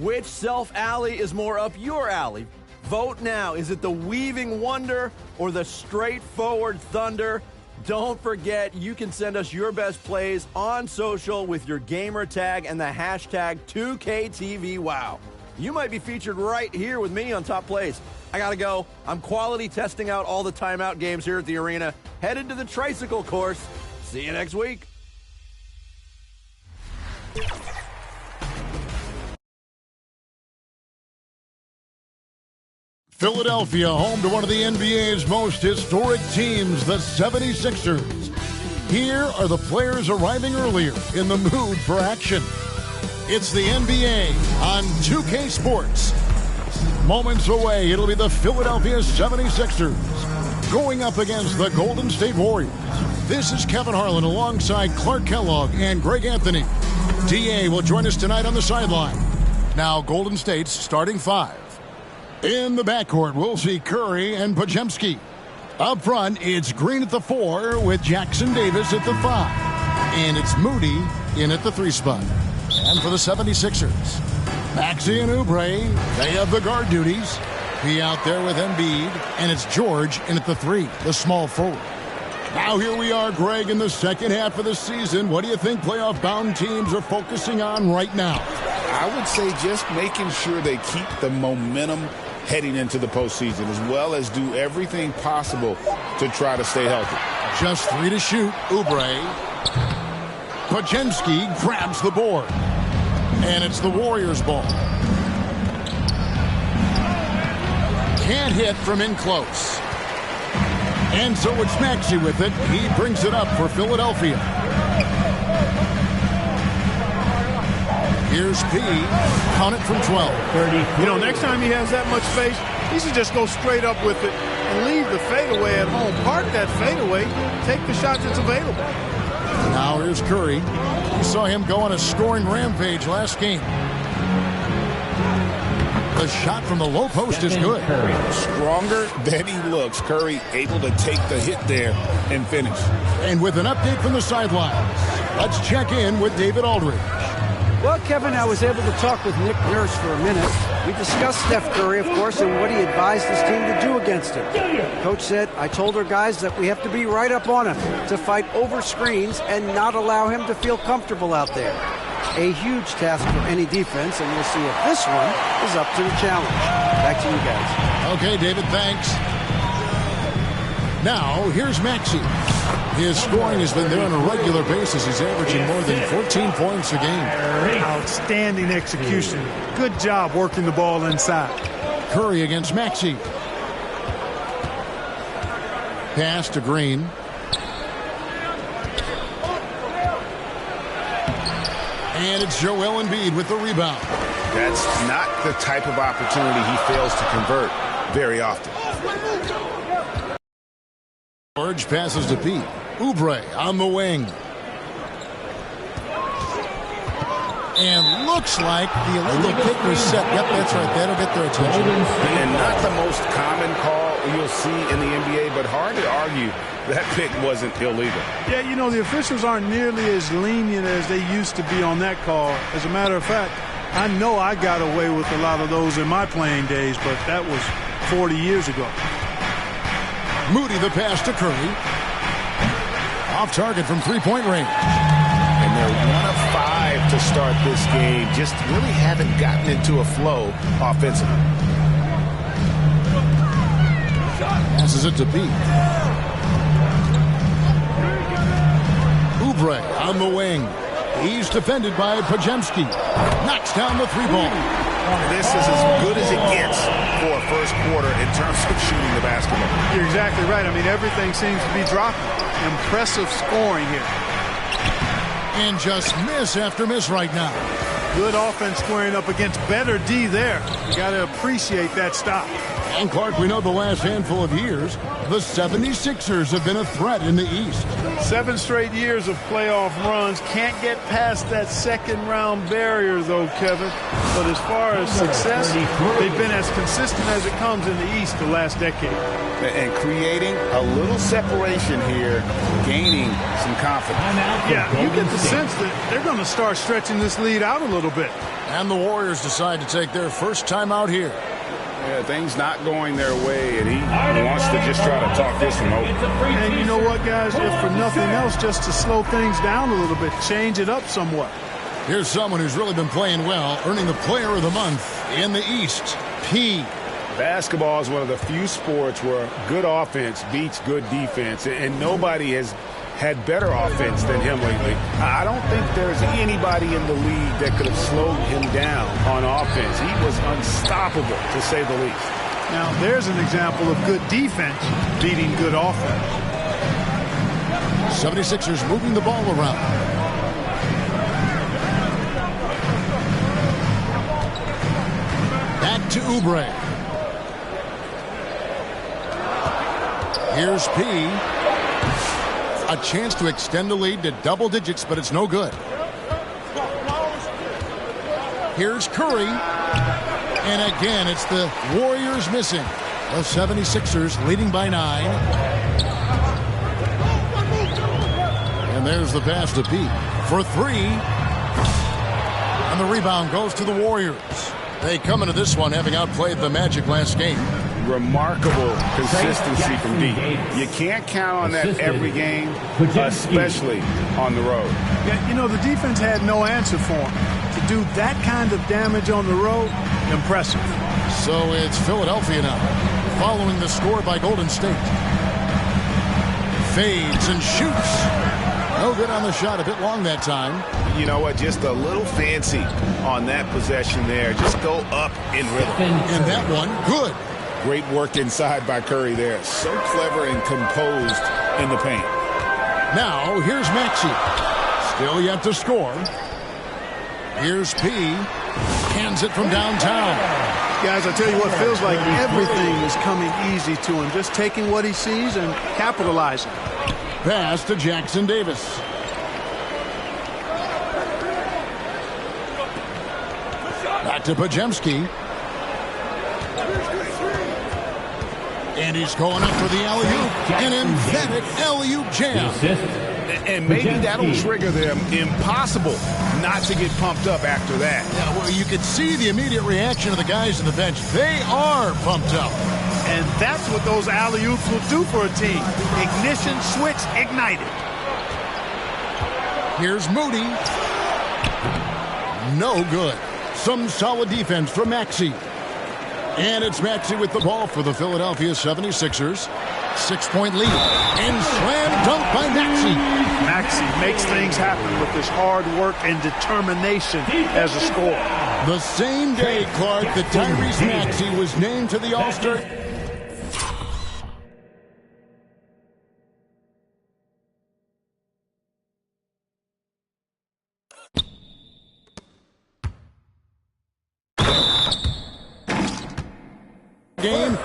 Which self-alley is more up your alley? Vote now. Is it the weaving wonder or the straightforward thunder? Don't forget, you can send us your best plays on social with your gamer tag and the hashtag 2KTVWow. You might be featured right here with me on Top Plays. I gotta go. I'm quality testing out all the timeout games here at the arena. Headed to the tricycle course. See you next week. Philadelphia, home to one of the NBA's most historic teams, the 76ers. Here are the players arriving earlier in the mood for action. It's the NBA on 2K Sports. Moments away, it'll be the Philadelphia 76ers going up against the Golden State Warriors. This is Kevin Harlan alongside Clark Kellogg and Greg Anthony. DA will join us tonight on the sideline. Now Golden State's starting five. In the backcourt, we'll see Curry and Podziemski. Up front, it's Green at the 4 with Jackson Davis at the 5. And it's Moody in at the 3 spot. And for the 76ers, Maxey and Oubre, they have the guard duties. He out there with Embiid, and it's George in at the 3, the small forward. Now here we are, Greg, in the second half of the season. What do you think playoff-bound teams are focusing on right now? I would say just making sure they keep the momentum heading into the postseason, as well as do everything possible to try to stay healthy. Just 3 to shoot. Oubre. Podziemski grabs the board. And it's the Warriors' ball. Can't hit from in close. And so it's Maxey with it. He brings it up for Philadelphia. Here's P. Count it from 12. You know, next time he has that much space, he should just go straight up with it and leave the fadeaway at home. Park that fadeaway, take the shot that's available. Now here's Curry. We saw him go on a scoring rampage last game. The shot from the low post is good. Stronger than he looks. Curry able to take the hit there and finish. And with an update from the sidelines, let's check in with David Aldridge. Well, Kevin, I was able to talk with Nick Nurse for a minute. We discussed Steph Curry, of course, and what he advised his team to do against him. Coach said, I told our guys that we have to be right up on him to fight over screens and not allow him to feel comfortable out there. A huge task for any defense, and we'll see if this one is up to the challenge. Back to you guys. Okay, David, thanks. Now, here's Maxey. His scoring has been there on a regular basis. He's averaging more than 14 points a game. Outstanding execution. Good job working the ball inside. Curry against Maxey. Pass to Green. And it's Joel Embiid with the rebound. That's not the type of opportunity he fails to convert very often. George passes to Pete. Oubre on the wing. And looks like the illegal kick was set. Yep, that's right. That'll get their attention. And not the most common call you'll see in the NBA, but hard to argue that pick wasn't illegal. Yeah, you know, the officials aren't nearly as lenient as they used to be on that call. As a matter of fact, I know I got away with a lot of those in my playing days, but that was 40 years ago. Moody the pass to Curry. Off target from three-point range. And they're 1 of 5 to start this game. Just really haven't gotten into a flow offensively. Passes it to Pete. Oubre on the wing. He's defended by Podziemski. Knocks down the 3-ball. This is as good as it gets for a first quarter in terms of shooting the basketball. You're exactly right. I mean, everything seems to be dropping. Impressive scoring here. And just miss after miss right now. Good offense squaring up against better D there. You got to appreciate that stop. And Clark, we know the last handful of years, the 76ers have been a threat in the East. 7 straight years of playoff runs. Can't get past that second-round barrier, though, Kevin. But as far as success, they've been as consistent as it comes in the East the last decade. And creating a little separation here, gaining some confidence. Yeah, you get the sense that they're going to start stretching this lead out a little bit. And the Warriors decide to take their first time out here. Yeah, things not going their way, and he wants to just try to talk this one over. And you know what, guys? If for nothing else, just to slow things down a little bit, change it up somewhat. Here's someone who's really been playing well, earning the Player of the Month in the East. P. Basketball is one of the few sports where good offense beats good defense, and nobody has had better offense than him lately. I don't think there's anybody in the league that could have slowed him down on offense. He was unstoppable, to say the least. Now, there's an example of good defense beating good offense. 76ers moving the ball around. Back to Oubre. Here's P. A chance to extend the lead to double digits, but it's no good. Here's Curry. And again, it's the Warriors missing. The 76ers leading by 9. And there's the pass to P for 3. And the rebound goes to the Warriors. They come into this one having outplayed the Magic last game. Remarkable consistency from D. You can't count on that every game, especially on the road. Yeah, you know, the defense had no answer for him. To do that kind of damage on the road, impressive. So it's Philadelphia now, following the score by Golden State. Fades and shoots. No good on the shot, a bit long that time. You know what, just a little fancy on that possession there. Just go up in rhythm. And that one, good. Great work inside by Curry there. So clever and composed in the paint. Now, here's Maxey. Still yet to score. Here's P. Hands it from downtown. Guys, I tell you what, feels like everything is coming easy to him. Just taking what he sees and capitalizing. Pass to Jackson Davis. Back to Pajemski. And he's going up for the alley-oop. An emphatic alley-oop jam. And maybe that'll trigger them. Impossible not to get pumped up after that. Yeah, well, you could see the immediate reaction of the guys on the bench. They are pumped up. And that's what those alley-oops will do for a team. Ignition switch ignited. Here's Moody. No good. Some solid defense from Maxey. And it's Maxey with the ball for the Philadelphia 76ers. 6-point lead. And slam dunk by Maxey. Maxey makes things happen with his hard work and determination as a scorer. The same day, Clark, that Tyrese Maxey was named to the All-Star. Game,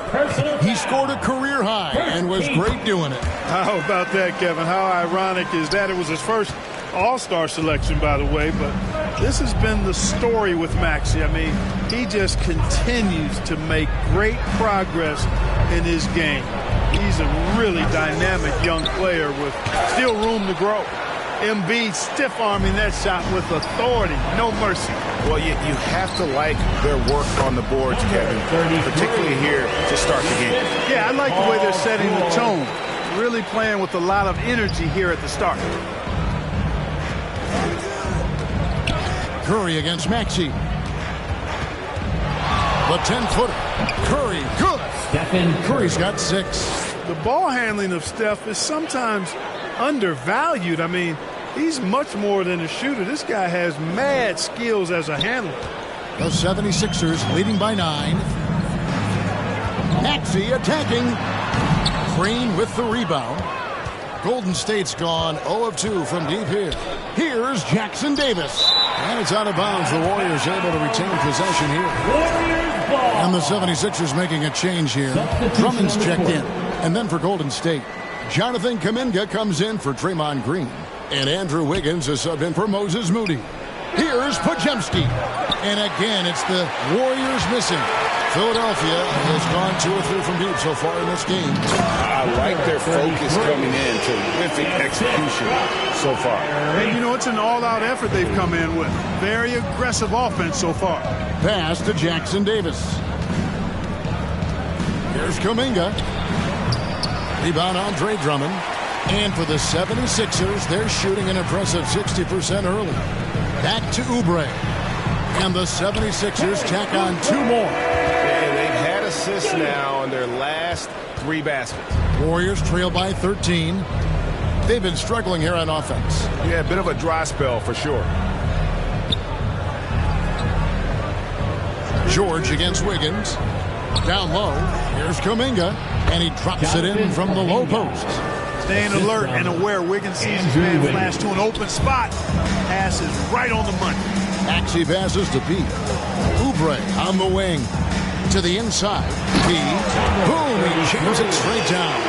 he scored a career high and was great doing it. How about that, Kevin? How ironic is that? It was his first All-Star selection, by the way, but this has been the story with Maxey. I mean, he just continues to make great progress in his game. He's a really dynamic young player with still room to grow. Embiid stiff-arming that shot with authority, no mercy. Well, you have to like their work on the boards, Kevin, particularly here to start the game. Yeah, I like the way they're setting the tone. Really playing with a lot of energy here at the start. Curry against Maxey. The 10-footer. Curry, good. Curry's got 6. The ball handling of Steph is sometimes undervalued. I mean, he's much more than a shooter. This guy has mad skills as a handler. The 76ers leading by 9. Maxey attacking. Green with the rebound. Golden State's gone 0 of 2 from deep here. Here's Jackson Davis. And it's out of bounds. The Warriors able to retain possession here. And the 76ers making a change here. Drummond's checked in. And then for Golden State, Jonathan Kuminga comes in for Draymond Green. And Andrew Wiggins is subbed in for Moses Moody. Here's Pojemski. And again, it's the Warriors missing. Philadelphia has gone 2 or 3 from deep so far in this game. I like their focus coming in. Terrific execution so far. And, you know, it's an all-out effort they've come in with. Very aggressive offense so far. Pass to Jackson Davis. Here's Kuminga. Rebound Andre Drummond. And for the 76ers, they're shooting an impressive 60% early. Back to Oubre. And the 76ers tack on 2 more. And they've had assists now on their last 3 baskets. Warriors trail by 13. They've been struggling here on offense. Yeah, a bit of a dry spell for sure. George against Wiggins. Down low. Here's Kuminga. And he drops it in from the low post. Staying alert and aware. Wiggins sees his man flash to an open spot. Pass is right on the money. Maxey passes to P. Oubre on the wing. To the inside. P. Boom! He jams it straight down.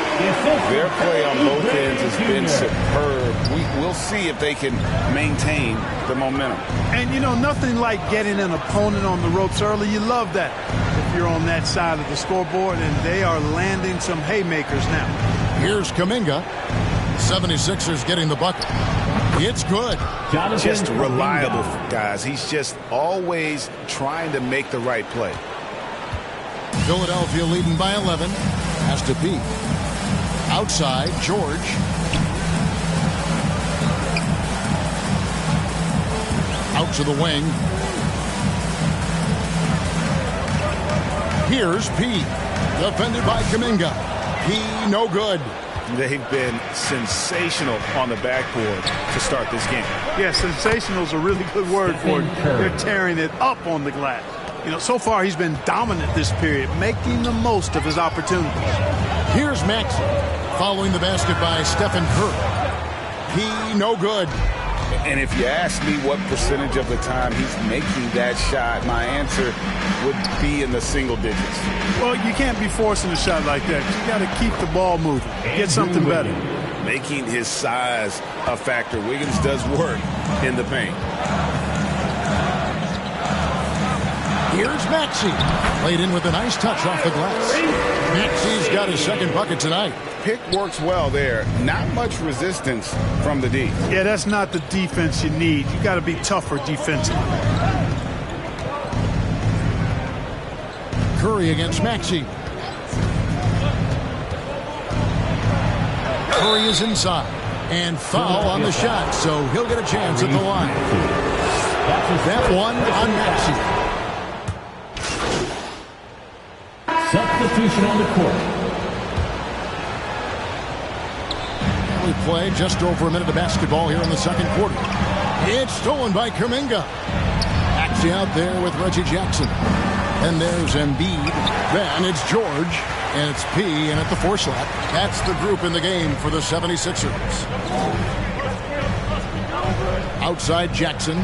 Their play on both ends has been superb. We'll see if they can maintain the momentum. And, you know, nothing like getting an opponent on the ropes early. You love that if you're on that side of the scoreboard, and they are landing some haymakers now. Here's Kuminga. 76ers getting the bucket. It's good. Just reliable, guys. He's just always trying to make the right play. Philadelphia leading by 11. Has to be. Outside, George. Out to the wing. Here's P. Defended by Kuminga. P, no good. They've been sensational on the backboard to start this game. Yeah, sensational is a really good word for it. They're tearing it up on the glass. You know, so far he's been dominant this period, making the most of his opportunities. Here's Maxey, following the basket by Stephen Curry. He no good. And if you ask me what percentage of the time he's making that shot, my answer would be in the single digits. Well, you can't be forcing a shot like that. You got to keep the ball moving, get something better. Making his size a factor. Wiggins does work in the paint. Here's Maxey. Played in with a nice touch off the glass. Maxey's got his second bucket tonight. Pick works well there. Not much resistance from the D. Yeah, that's not the defense you need. You got to be tougher defensively. Curry against Maxey. Curry is inside. And foul on the shot, so he'll get a chance at the line. That one on Maxey. Substitution on the court. We play just over a minute of basketball here in the second quarter. It's stolen by Kuminga. Maxey out there with Reggie Jackson. And there's Embiid. Then it's George. And it's P. And at the 4 slot, that's the group in the game for the 76ers. Outside Jackson.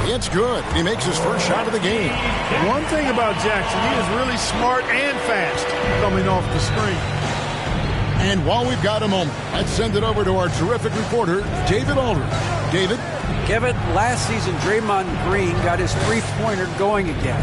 It's good. He makes his first shot of the game. One thing about Jackson, he is really smart and fast coming off the screen. And while we've got a moment, let's send it over to our terrific reporter, David Aldridge. David? Kevin, last season, Draymond Green got his three-pointer going again.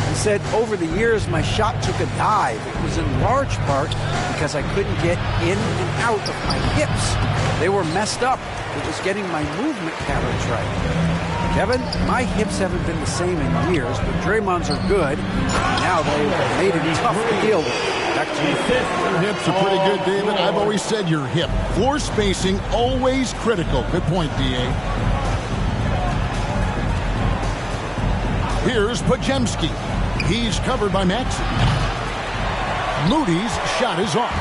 He said, over the years, my shot took a dive. It was in large part because I couldn't get in and out of my hips. They were messed up. It was getting my movement patterns right. Kevin, my hips haven't been the same in years, but Draymond's are good. Now they've made it tough to deal with. Back to you. Your hips are pretty good, David. I've always said your hip. Floor spacing, always critical. Good point, D.A. Here's Pojemski. He's covered by Maxey. Moody's shot is off.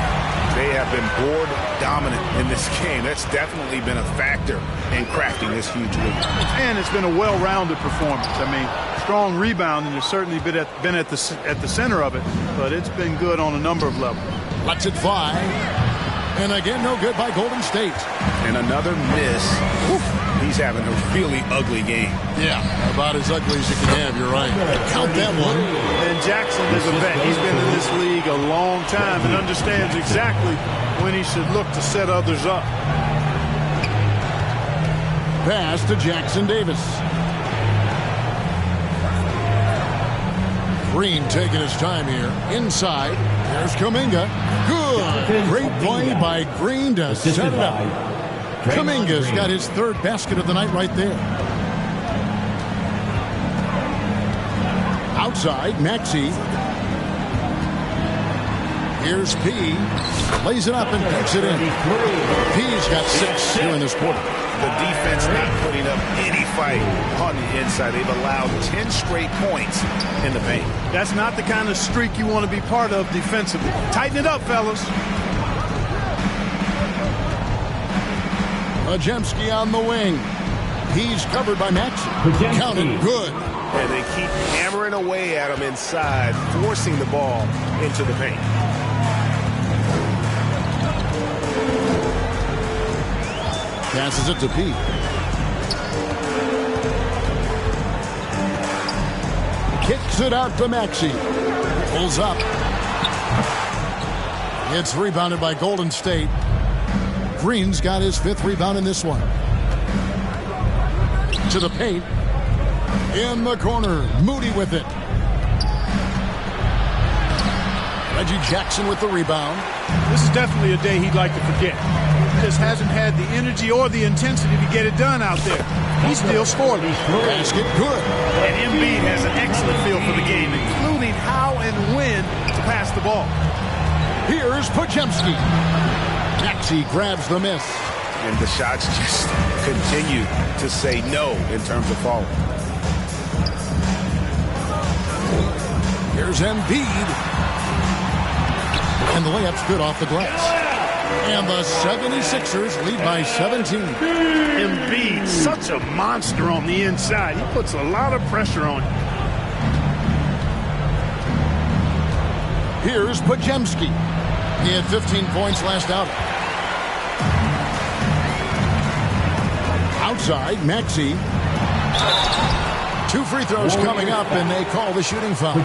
They have been board dominant in this game. That's definitely been a factor in crafting this huge lead. And it's been a well-rounded performance. I mean, strong rebounding has certainly been at the center of it, but it's been good on a number of levels. Lets it fly. And again, no good by Golden State. And another miss. Oof. He's he's having a really ugly game. Yeah, about as ugly as you can have, you're right. Count that one. And Jackson is a vet. He's been in this league a long time and understands exactly when he should look to set others up. Pass to Jackson Davis. Green taking his time here. Inside. There's Kuminga. Good. Great play by Green to set it up. Kuminga's got his third basket of the night right there. Outside, Maxey. Here's P. Lays it up and picks it in. P's got 6 here in this quarter. The defense not putting up any fight on the inside. They've allowed 10 straight points in the paint. That's not the kind of streak you want to be part of defensively. Tighten it up, fellas. Majemski on the wing. He's covered by Maxey. Counted good. And they keep hammering away at him inside, forcing the ball into the paint. Passes it to Pete. Kicks it out to Maxey. Pulls up. It's rebounded by Golden State. Green's got his 5th rebound in this one. To the paint. In the corner. Moody with it. Reggie Jackson with the rebound. This is definitely a day he'd like to forget. He just hasn't had the energy or the intensity to get it done out there. He's still scoring. Basket good. And Embiid has an excellent feel for the game, including how and when to pass the ball. Here's Podziemski. Maxey grabs the miss. And the shots just continue to say no in terms of falling. Here's Embiid. And the layup's good off the glass. And the 76ers lead by 17. Embiid, such a monster on the inside. He puts a lot of pressure on him. Here's Podziemski. He had 15 points last outing. Outside, Maxey. 2 free throws coming up, and they call the shooting foul.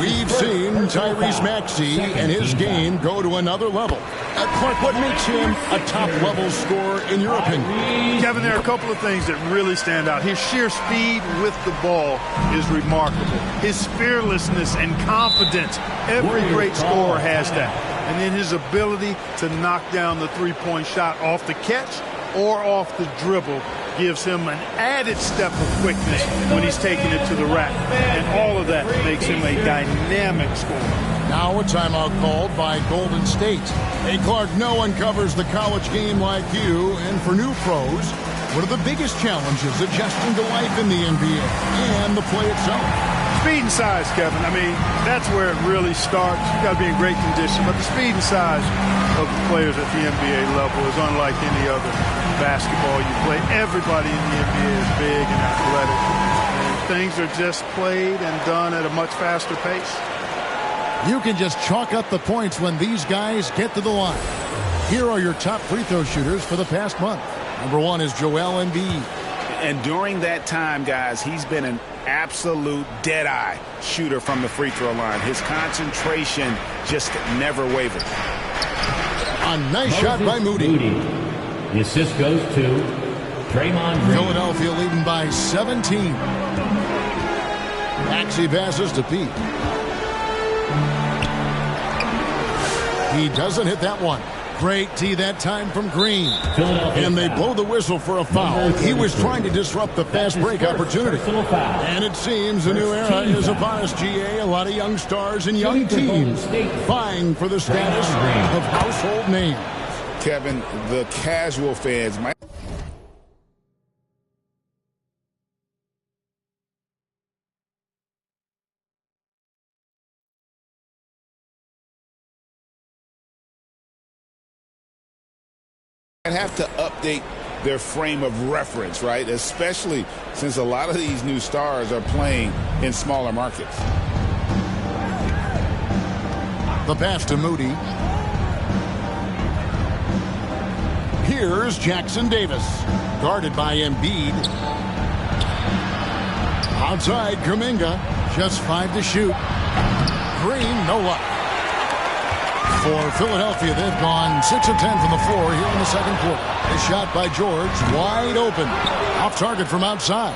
We've seen Tyrese Maxey and his game go to another level. Clark, what makes him a top-level scorer in your opinion? Kevin, there are a couple of things that really stand out. His sheer speed with the ball is remarkable. His fearlessness and confidence, every great scorer has that. And then his ability to knock down the three-point shot off the catch or off the dribble gives him an added step of quickness when he's taking it to the rack. And all of that makes him a dynamic scorer. Now a timeout called by Golden State. Hey, Clark, no one covers the college game like you. And for new pros, what are the biggest challenges adjusting to life in the NBA and the play itself? Speed and size, Kevin. I mean, that's where it really starts. You've got to be in great condition. But the speed and size of the players at the NBA level is unlike any other basketball you play. Everybody in the NBA is big and athletic. And things are just played and done at a much faster pace. You can just chalk up the points when these guys get to the line. Here are your top free throw shooters for the past month. Number 1 is Joel Embiid. And during that time, guys, he's been an absolute dead-eye shooter from the free throw line. His concentration just never wavered. A nice shot by Moody. The assist goes to Draymond Green. Philadelphia leading by 17. Maxey passes to Pete. He doesn't hit that one. Great tee that time from Green. And they blow the whistle for a foul. He was trying to disrupt the fast break opportunity. And it seems a new era is upon us, GA. A lot of young stars and young teams vying for the status of household names. Kevin, the casual fans might have to update their frame of reference, right? Especially since a lot of these new stars are playing in smaller markets. The pass to Moody. Here's Jackson Davis, guarded by Embiid. Outside, Kuminga, just 5 to shoot. Green, no luck. For Philadelphia, they've gone 6 of 10 from the floor here in the second quarter. A shot by George, wide open. Off target from outside.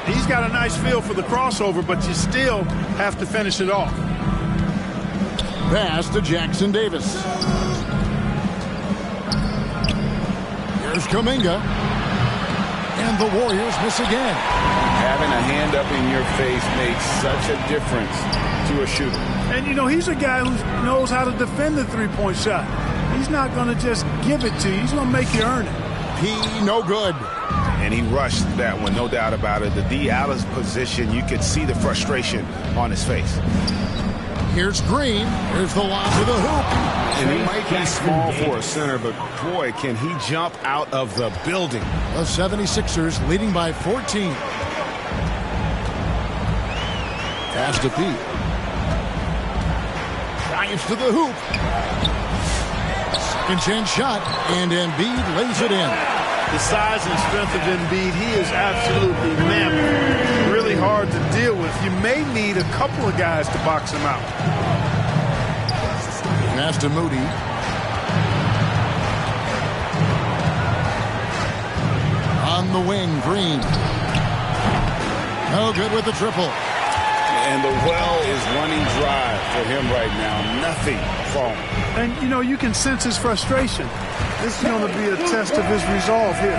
He's got a nice feel for the crossover, but you still have to finish it off. Pass to Jackson Davis. Here's Kuminga. And the Warriors miss again. Having a hand up in your face makes such a difference to a shooter. And, you know, he's a guy who knows how to defend the three-point shot. He's not going to just give it to you. He's going to make you earn it. He no good. And he rushed that one, no doubt about it. The D out of position, you could see the frustration on his face. Here's Green. Here's the lob to the hoop. And he might be small for a center, but boy, can he jump out of the building. The 76ers leading by 14. Pass to Pete. Drives to the hoop. Second chance shot, and Embiid lays it in. The size and strength of Embiid, he is absolutely mammoth. Really hard to deal with. You may need a couple of guys to box him out. Pass to Moody. On the wing, Green. No good with the triple. And the well is running dry for him right now. Nothing falling. And, you know, you can sense his frustration. This is going to be a test of his resolve here.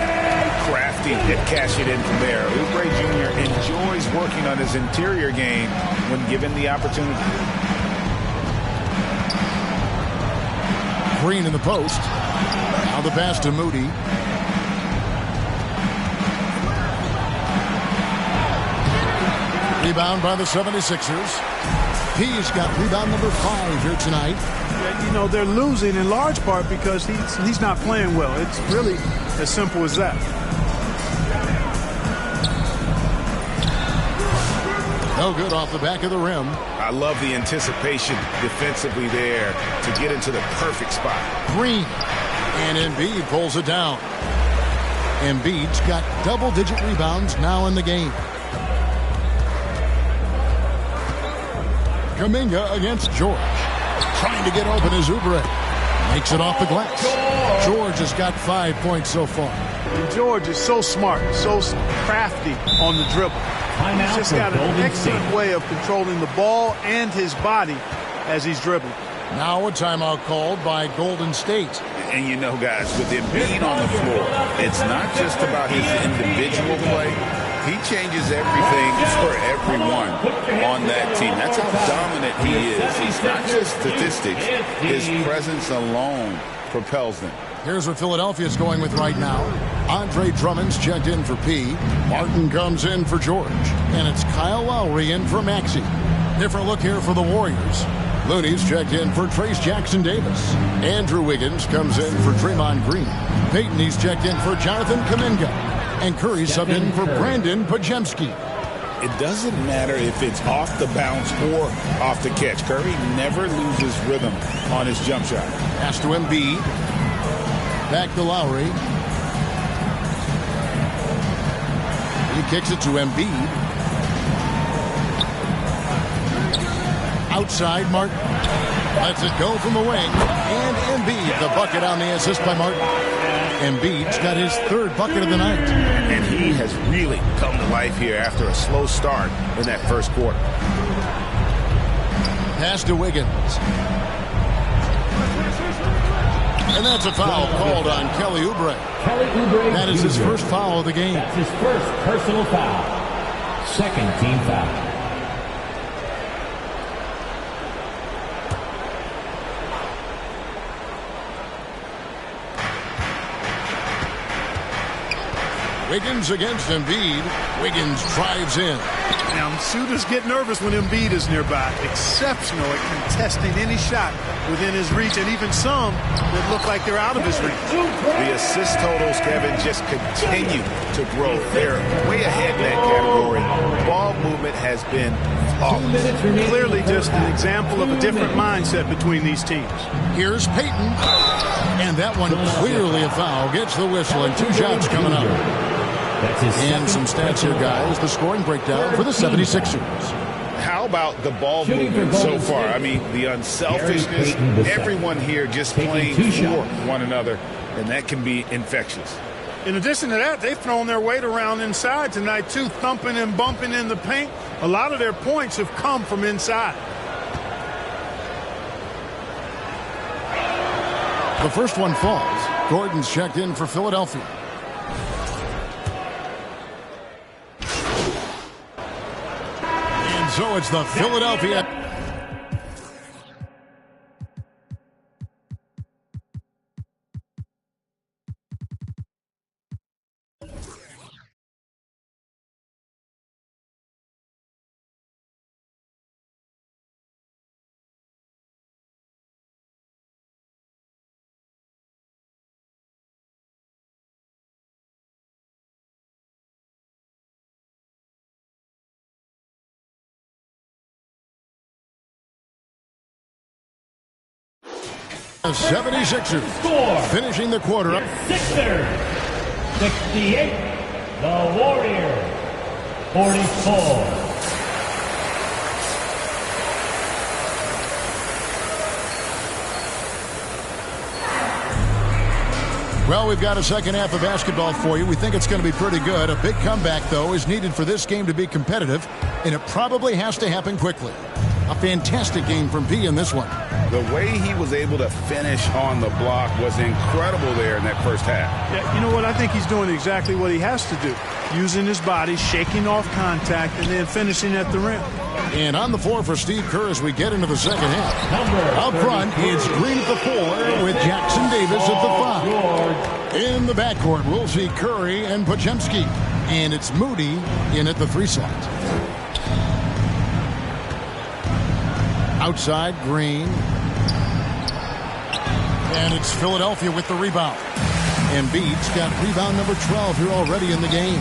Crafty to cash it in from there. Oubre Jr. enjoys working on his interior game when given the opportunity. Green in the post. Now the pass to Moody. Rebound by the 76ers. He's got rebound number 5 here tonight. Yeah, you know, they're losing in large part because he's not playing well. It's really as simple as that. No good off the back of the rim. I love the anticipation defensively there to get into the perfect spot. Green. And Embiid pulls it down. Embiid's got double-digit rebounds now in the game. Kuminga against George. Trying to get open as Oubre. Makes it off the glass. George has got 5 points so far. And George is so smart, so crafty on the dribble. He's just got an excellent way of controlling the ball and his body as he's dribbling. Now a timeout called by Golden State. And you know, guys, with him being on the floor, it's not just about his individual play. He changes everything for everyone on that team. That's how dominant he is. He's not just statistics. His presence alone propels them. Here's what Philadelphia's going with right now. Andre Drummond's checked in for P. Martin comes in for George. And it's Kyle Lowry in for Maxey. Different look here for the Warriors. Looney's checked in for Trace Jackson Davis. Andrew Wiggins comes in for Draymond Green. Peyton's checked in for Jonathan Kuminga. And Curry subbed in for Brandon Pajemski. It doesn't matter if it's off the bounce or off the catch. Curry never loses rhythm on his jump shot. Pass to Embiid. Back to Lowry. He kicks it to Embiid. Outside, Martin. Lets it go from the wing. And Embiid, the bucket on the assist by Martin. Embiid's got his 3rd bucket of the night. And he has really come to life here after a slow start in that first quarter. Pass to Wiggins. And that's a foul called on Kelly Oubre. That is his first foul of the game. That's his first personal foul. 2nd team foul. Wiggins against Embiid. Wiggins drives in. Now, shooters get nervous when Embiid is nearby. Exceptional at contesting any shot within his reach, and even some that look like they're out of his reach. The assist totals, Kevin, just continue to grow. They're way ahead in that category. Ball movement has been flawless. Clearly just an example of a different mindset between these teams. Here's Peyton. And that one clearly a foul. Gets the whistle, and 2 shots coming up. And some stats here, guys. The scoring breakdown for the 76ers. How about the ball movement so far? I mean, the unselfishness, everyone here just playing for one another, and that can be infectious. In addition to that, they've thrown their weight around inside tonight, too, thumping and bumping in the paint. A lot of their points have come from inside. The first one falls. Gordon's checked in for Philadelphia. And so it's the Philadelphia. The 76ers finishing the quarter up. Sixers 68, the Warriors 44. Well, we've got a second half of basketball for you. We think it's going to be pretty good. A big comeback, though, is needed for this game to be competitive, and it probably has to happen quickly. A fantastic game from P in this one. The way he was able to finish on the block was incredible there in that first half. Yeah, you know what? I think he's doing exactly what he has to do. Using his body, shaking off contact, and then finishing at the rim. And on the floor for Steve Kerr as we get into the second half. Up front, it's Green at the 4 with Jackson Davis at the 5. In the backcourt, we'll see Curry and Podziemski. And it's Moody in at the 3 slot. Outside, Green. And it's Philadelphia with the rebound. Embiid's got rebound number 12 here already in the game.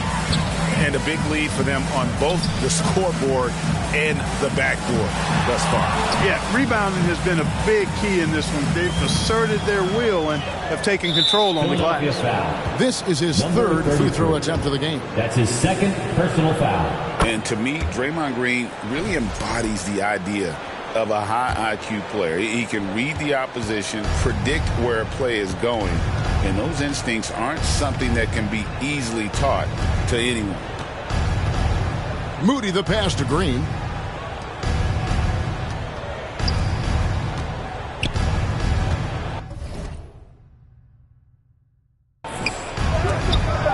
And a big lead for them on both the scoreboard and the backboard thus far. Yeah, rebounding has been a big key in this one. They've asserted their will and have taken control on the glass. This is his third free throw attempt of the game. That's his second personal foul. And to me, Draymond Green really embodies the idea of a high IQ player. He can read the opposition, predict where a play is going, and those instincts aren't something that can be easily taught to anyone. Moody the pass to Green.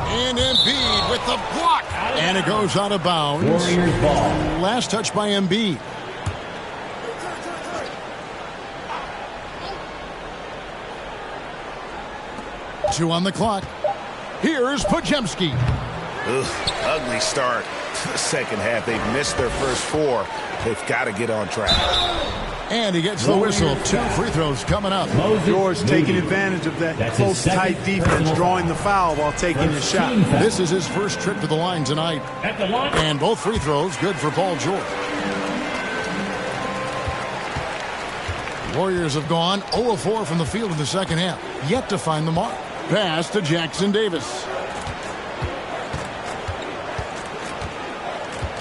And Embiid with the block. And it goes out of bounds. Warriors ball. Last touch by Embiid. Two on the clock. Here's Podziemski. Ugly start to the second half. They've missed their first 4. They've got to get on track. And he gets the whistle. 2 free throws coming up. George taking advantage of that close, tight defense, drawing the foul while taking his shot. This is his first trip to the line tonight. And both free throws good for Paul George. Warriors have gone 0-4 from the field in the second half. Yet to find the mark. Pass to Jackson Davis.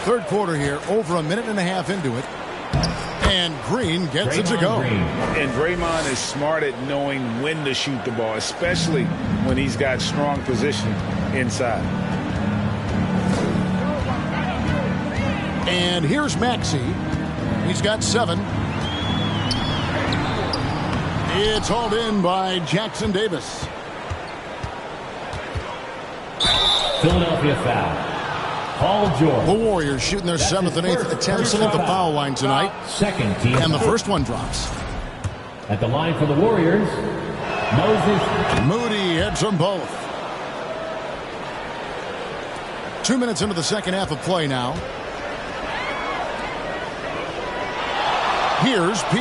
Third quarter here, over a minute and a half into it. And Green gets it to go. And Draymond is smart at knowing when to shoot the ball, especially when he's got strong position inside. And here's Maxey. He's got 7. It's hauled in by Jackson Davis. Philadelphia foul. Paul George. The Warriors shooting their 7th and 8th attempts at the foul line tonight. Second team. And the first one drops. At the line for the Warriors, Moses. Moody hits them both. 2 minutes into the second half of play now. Here's P.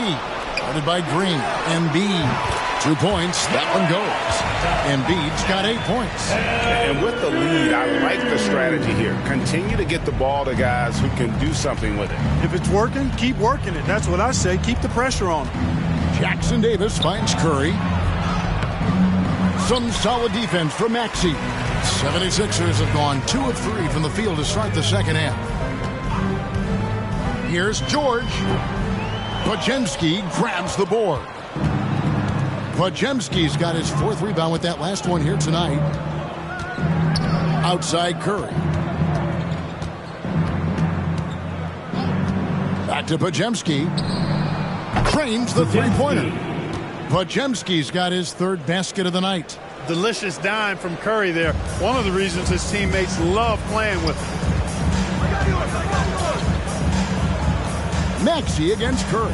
Guarded by Green. Embiid. 2 points. That one goes. Embiid's got 8 points. And with the lead, I like the strategy here. Continue to get the ball to guys who can do something with it. If it's working, keep working it. That's what I say. Keep the pressure on him. Jackson Davis finds Curry. Some solid defense from Maxey. 76ers have gone 2 of 3 from the field to start the second half. Here's George. Podziemski grabs the board. Podziemski's got his 4th rebound with that last one here tonight. Outside Curry. Back to Podziemski. Trains the three-pointer. Podziemski's got his 3rd basket of the night. Delicious dime from Curry there. One of the reasons his teammates love playing with him. Maxey against Curry.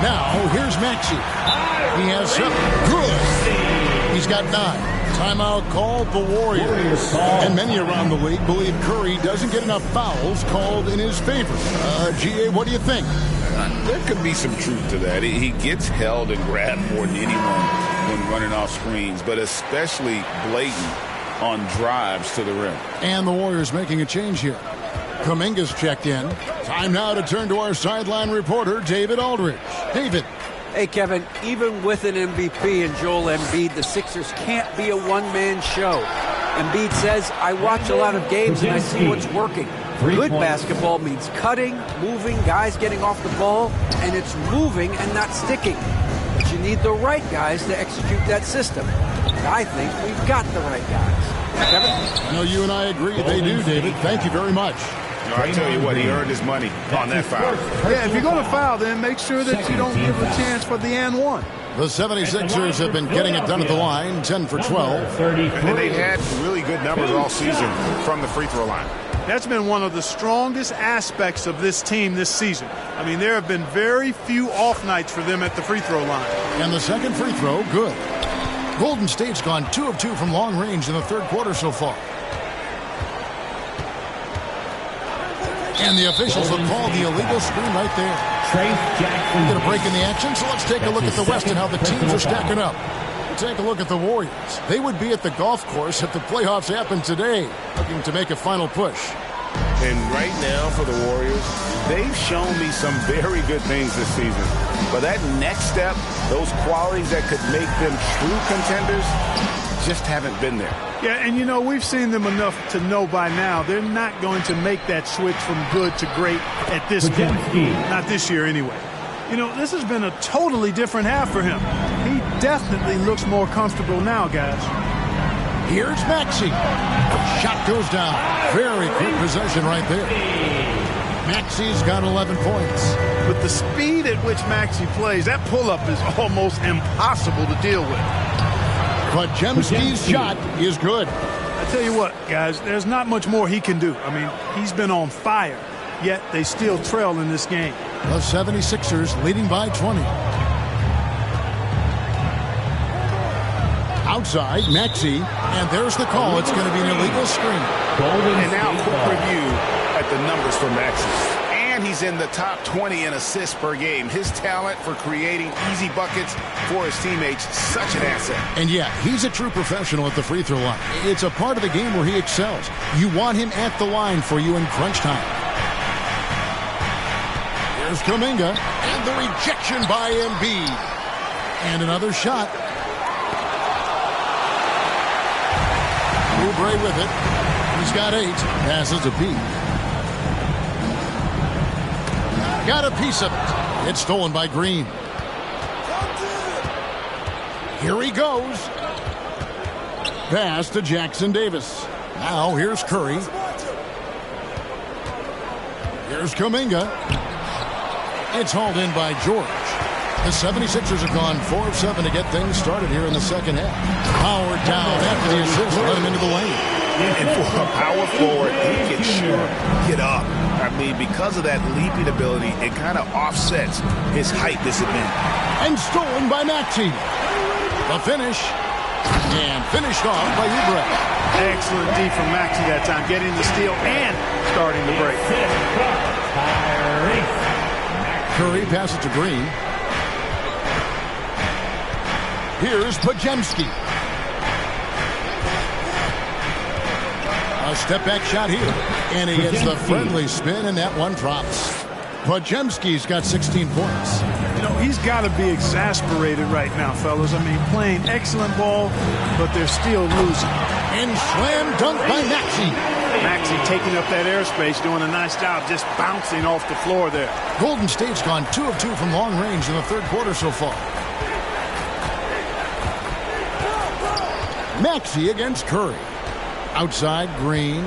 Now, here's Maxey. He has 7. Good. He's got 9. Timeout called the Warriors. And many around the league believe Curry doesn't get enough fouls called in his favor. G.A., what do you think? There could be some truth to that. He gets held and grabbed more than anyone when running off screens, but especially blatant on drives to the rim. And the Warriors making a change here. Kuminga's checked in. Time now to turn to our sideline reporter, David Aldridge. David. Hey, Kevin, even with an MVP and Joel Embiid, the Sixers can't be a one-man show. Embiid says, I watch a lot of games and I see what's working. Good basketball means cutting, moving, guys getting off the ball, and it's moving and not sticking. But you need the right guys to execute that system. And I think we've got the right guys. Kevin? I know you and I agree they do, David. Thank you very much. I tell you what, he earned his money on that foul. Yeah, if you're going to foul, then make sure that you don't give a chance for the and one. The 76ers have been getting it done at the line, 10 for 12. And they've had really good numbers all season from the free throw line. That's been one of the strongest aspects of this team this season. I mean, there have been very few off nights for them at the free throw line. And the second free throw, good. Golden State's gone 2 of 2 from long range in the third quarter so far. And the officials have called the illegal screen right there. We're going to break in the action, so let's take a look at the West and how the teams are stacking up. Take a look at the Warriors. They would be at the golf course if the playoffs happened today, looking to make a final push. And right now for the Warriors, they've shown me some very good things this season. But that next step, those qualities that could make them true contenders, just haven't been there. Yeah, and you know, we've seen them enough to know by now they're not going to make that switch from good to great at this point. Not this year anyway. You know, this has been a totally different half for him. He definitely looks more comfortable now, guys. Here's Maxey. Shot goes down. Very quick possession right there. Maxey's got 11 points. With the speed at which Maxey plays, that pull-up is almost impossible to deal with. Podziemski's shot is good. I tell you what, guys, there's not much more he can do. I mean, he's been on fire, yet they still trail in this game. The 76ers leading by 20. Outside, Maxey, and there's the call. It's going to be an illegal screen. And now a quick review at the numbers for Maxey. And he's in the top 20 in assists per game. His talent for creating easy buckets for his teammates, such an asset. And yeah, he's a true professional at the free throw line. It's a part of the game where he excels. You want him at the line for you in crunch time. Here's Kuminga, and the rejection by Embiid. And another shot. Oubre with it. He's got 8. Passes to Pete. Got a piece of it. It's stolen by Green. Here he goes. Pass to Jackson Davis. Now here's Curry. Here's Kuminga. It's hauled in by George. The 76ers have gone 4 of 7 to get things started here in the second half. Power down after the assist. Let him into the lane. And for a power forward, he can sure get up. I mean, because of that leaping ability, it kind of offsets his height disadvantage. And stolen by Maxey. The finish, And finished off by Oubre. Excellent D from Maxey that time, getting the steal and starting the break. Curry passes to Green. Here's Podziemski. A step-back shot here. And he gets the friendly spin, and that one drops. Podziemski's got 16 points. You know, he's got to be exasperated right now, fellas. I mean, playing excellent ball, but they're still losing. And slam dunk by Maxey. Maxey taking up that airspace, doing a nice job just bouncing off the floor there. Golden State's gone 2 of 2 from long range in the third quarter so far. Maxey against Curry. Outside, Green.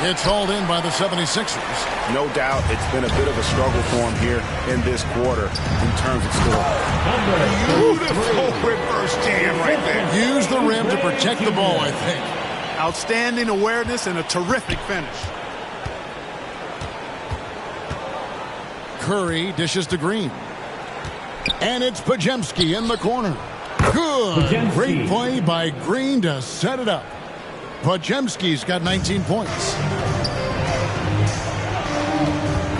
It's hauled in by the 76ers. No doubt it's been a bit of a struggle for him here in this quarter in terms of scoring. Beautiful reverse jam right there. Use the rim to protect the ball, I think. Outstanding awareness and a terrific finish. Curry dishes to Green. And it's Podziemski in the corner. Good. Podziemski. Great play by Green to set it up. Podziemski's got 19 points.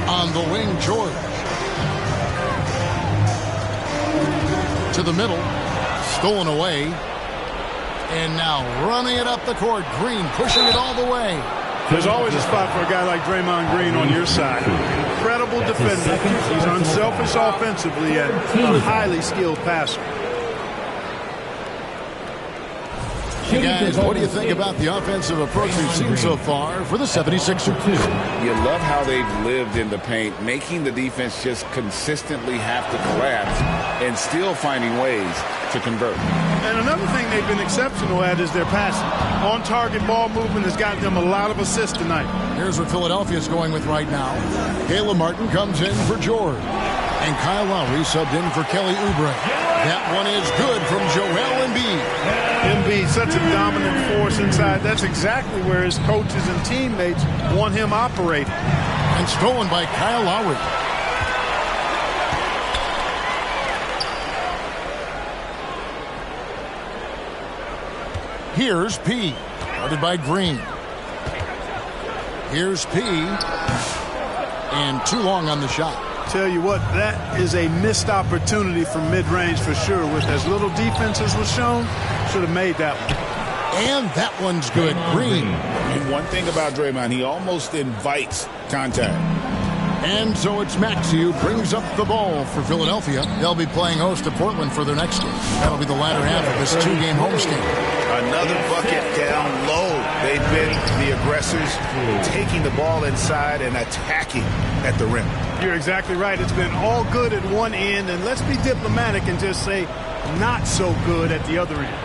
On the wing, George. To the middle. Stolen away. And now running it up the court. Green pushing it all the way. There's always a spot for a guy like Draymond Green on your side. Incredible defender. He's unselfish offensively and a highly skilled passer. Hey guys, what do you think about the offensive approach we've seen so far for the 76ers? You love how they've lived in the paint, making the defense just consistently have to collapse and still finding ways to convert. And another thing they've been exceptional at is their passing. On-target ball movement has gotten them a lot of assists tonight. Here's what Philadelphia's going with right now. Caleb Martin comes in for George. And Kyle Lowry subbed in for Kelly Oubre. That one is good from Joel Embiid. Embiid, such a dominant force inside. That's exactly where his coaches and teammates want him operating. And stolen by Kyle Lowry. Here's P. Guarded by Green. Here's P. And too long on the shot. Tell you what, that is a missed opportunity from mid-range for sure. With as little defense as was shown, should have made that one. And that one's good. Green. And one thing about Draymond, he almost invites contact. And so it's Maxey who brings up the ball for Philadelphia. They'll be playing host to Portland for their next game. That'll be the latter half of this two-game homestand. Another bucket down low. They've been the aggressors, taking the ball inside and attacking at the rim. You're exactly right. It's been all good at one end, and let's be diplomatic and just say not so good at the other end.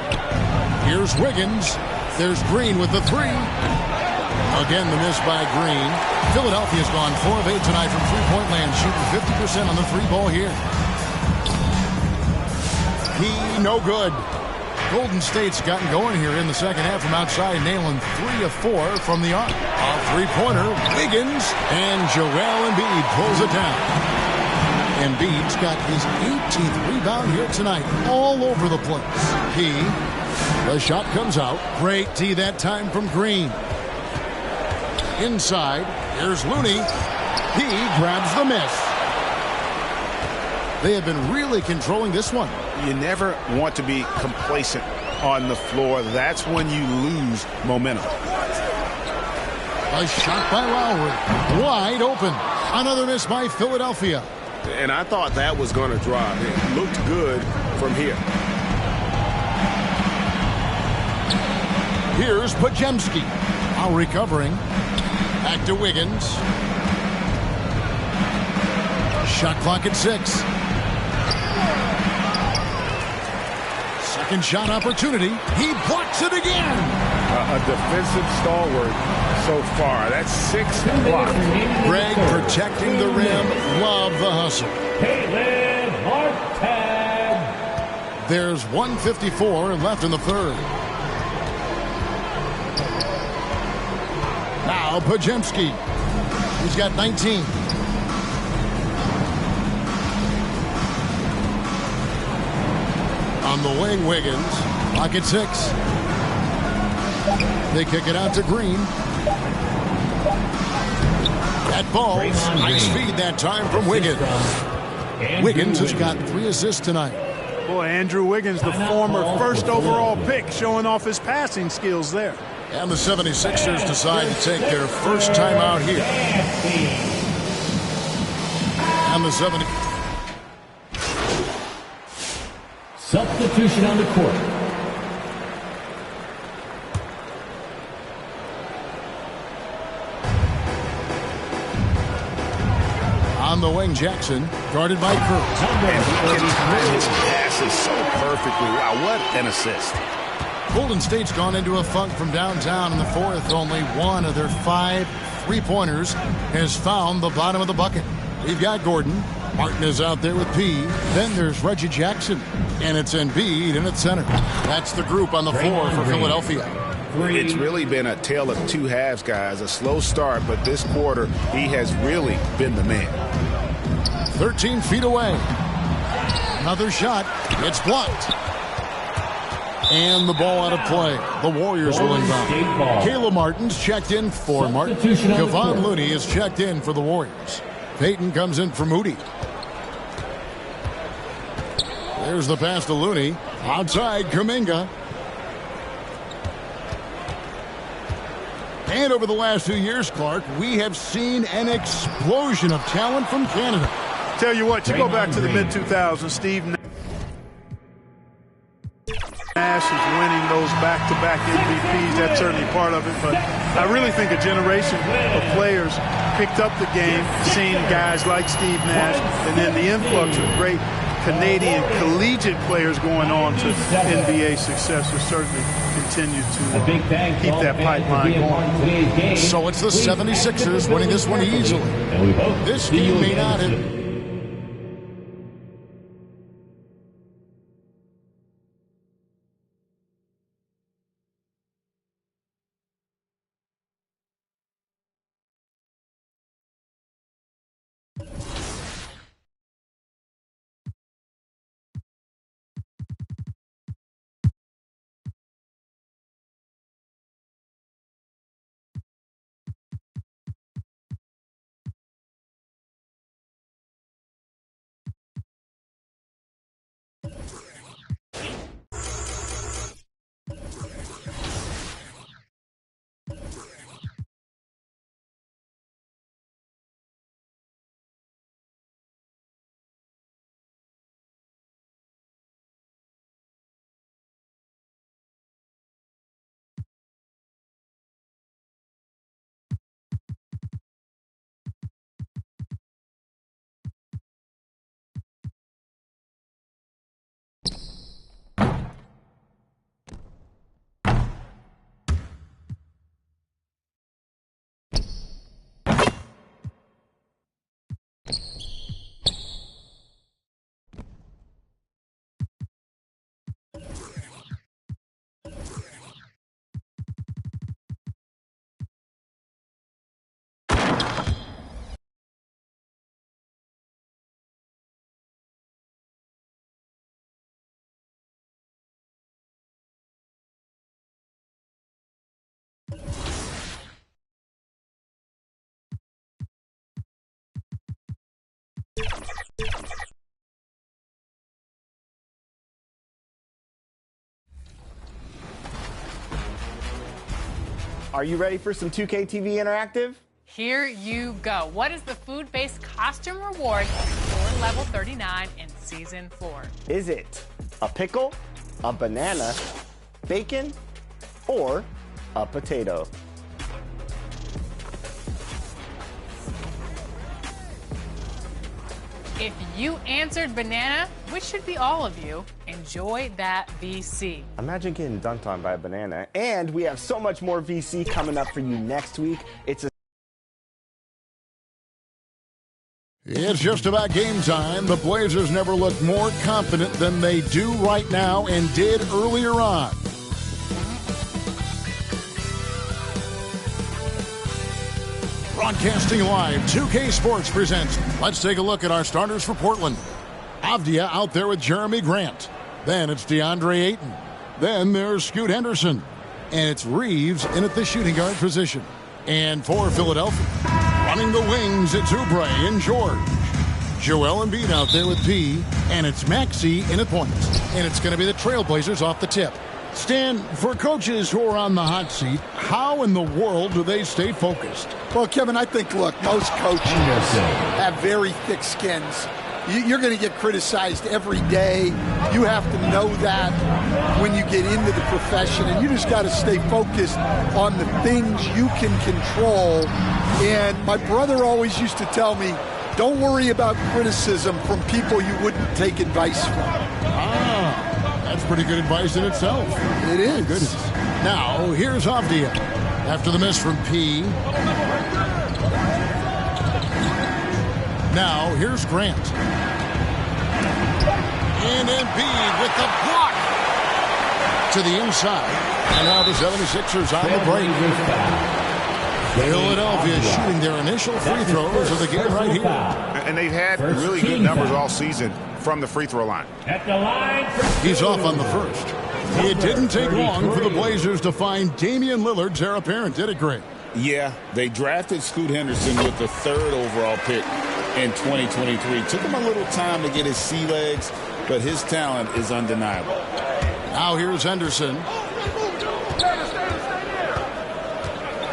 Here's Wiggins. There's Green with the three. Again, the miss by Green. Philadelphia's gone 4 of 8 tonight from three-point land, shooting 50% on the three ball here. He no good. Golden State's gotten going here in the second half from outside, nailing 3 of 4 from the arc. A three-pointer, Wiggins, and Joel Embiid pulls it down. Embiid's got his 18th rebound here tonight, all over the place. The shot comes out. Great D that time from Green. Inside, here's Looney. He grabs the miss. They have been really controlling this one. You never want to be complacent on the floor. That's when you lose momentum. A shot by Lowry. Wide open. Another miss by Philadelphia. And I thought that was going to drop. It looked good from here. Here's Podziemski. Now recovering. Back to Wiggins. Shot clock at 6. Second shot opportunity. He blocks it again. A defensive stalwart so far. That's 6 blocks. Greg protecting the rim. Love the hustle. There's 1:54 left in the third. Now Podziemski. He's got 19. On the wing, Wiggins. Pocket 6. They kick it out to Green. That ball, nice feed that time from Wiggins. Wiggins has got 3 assists tonight. Boy, Andrew Wiggins, the former first overall pick, showing off his passing skills there. And the 76ers decide to take their first time out here. And the 70. Substitution on the court. On the wing, Jackson, guarded by Kurtz. And he can time his passes so perfectly. Wow, what an assist. Golden State's gone into a funk from downtown in the fourth. Only one of their 5 3-pointers has found the bottom of the bucket. We've got Gordon. Martin is out there with P. Then there's Reggie Jackson. And it's Embiid in at center. That's the group on the floor for Philadelphia. It's really been a tale of 2 halves, guys. A slow start, but this quarter, he has really been the man. 13 feet away. Another shot. It's blocked. And the ball out of play. The Warriors will inbound. Caleb Martin's checked in for Martin. Kevon Looney is checked in for the Warriors. Payton comes in for Moody. There's the pass to Looney. Outside, Kuminga. And over the last 2 years, Clark, we have seen an explosion of talent from Canada. Tell you what, you go back to the mid-2000s, Steve Nash is winning those back-to-back MVPs. That's certainly part of it. But I really think a generation of players picked up the game, seeing guys like Steve Nash, and then the influx of great Canadian collegiate players going on to NBA success will certainly continue to keep that pipeline going. So it's the 76ers winning this one easily. This game may not have... Are you ready for some 2K TV Interactive? Here you go. What is the food-based costume reward for level 39 in Season 4? Is it a pickle, a banana, bacon, or a potato? If you answered banana, which should be all of you, enjoy that VC. Imagine getting dunked on by a banana. And we have so much more VC coming up for you next week. It's just about game time. The Blazers never looked more confident than they do right now and did earlier on. Broadcasting live, 2K Sports presents. Let's take a look at our starters for Portland. Avdia out there with Jeremy Grant. Then it's DeAndre Ayton. Then there's Scoot Henderson. And it's Reeves in at the shooting guard position. And for Philadelphia, running the wings, it's Oubre and George. Joel Embiid out there with P. And it's Maxey in at point. And it's going to be the Trailblazers off the tip. Stan, for coaches who are on the hot seat, how in the world do they stay focused? Well, Kevin, I think, look, most coaches have very thick skins. You're going to get criticized every day. You have to know that when you get into the profession, and you just got to stay focused on the things you can control. And my brother always used to tell me, don't worry about criticism from people you wouldn't take advice from. That's pretty good advice in itself. It is. Goodness. Now, here's Avdia. After the miss from P. Now, here's Grant. And Embiid with the block. To the inside. And now the 76ers on the break. Philadelphia shooting their initial free throws of the game right here. And they've had really good numbers all season from the free throw line. At the line. He's off on the first. It didn't take long for the Blazers to find Damian Lillard's heir apparent, did it, Greg? Yeah, they drafted Scoot Henderson with the 3rd overall pick in 2023. Took him a little time to get his sea legs, but his talent is undeniable. Now here's Henderson.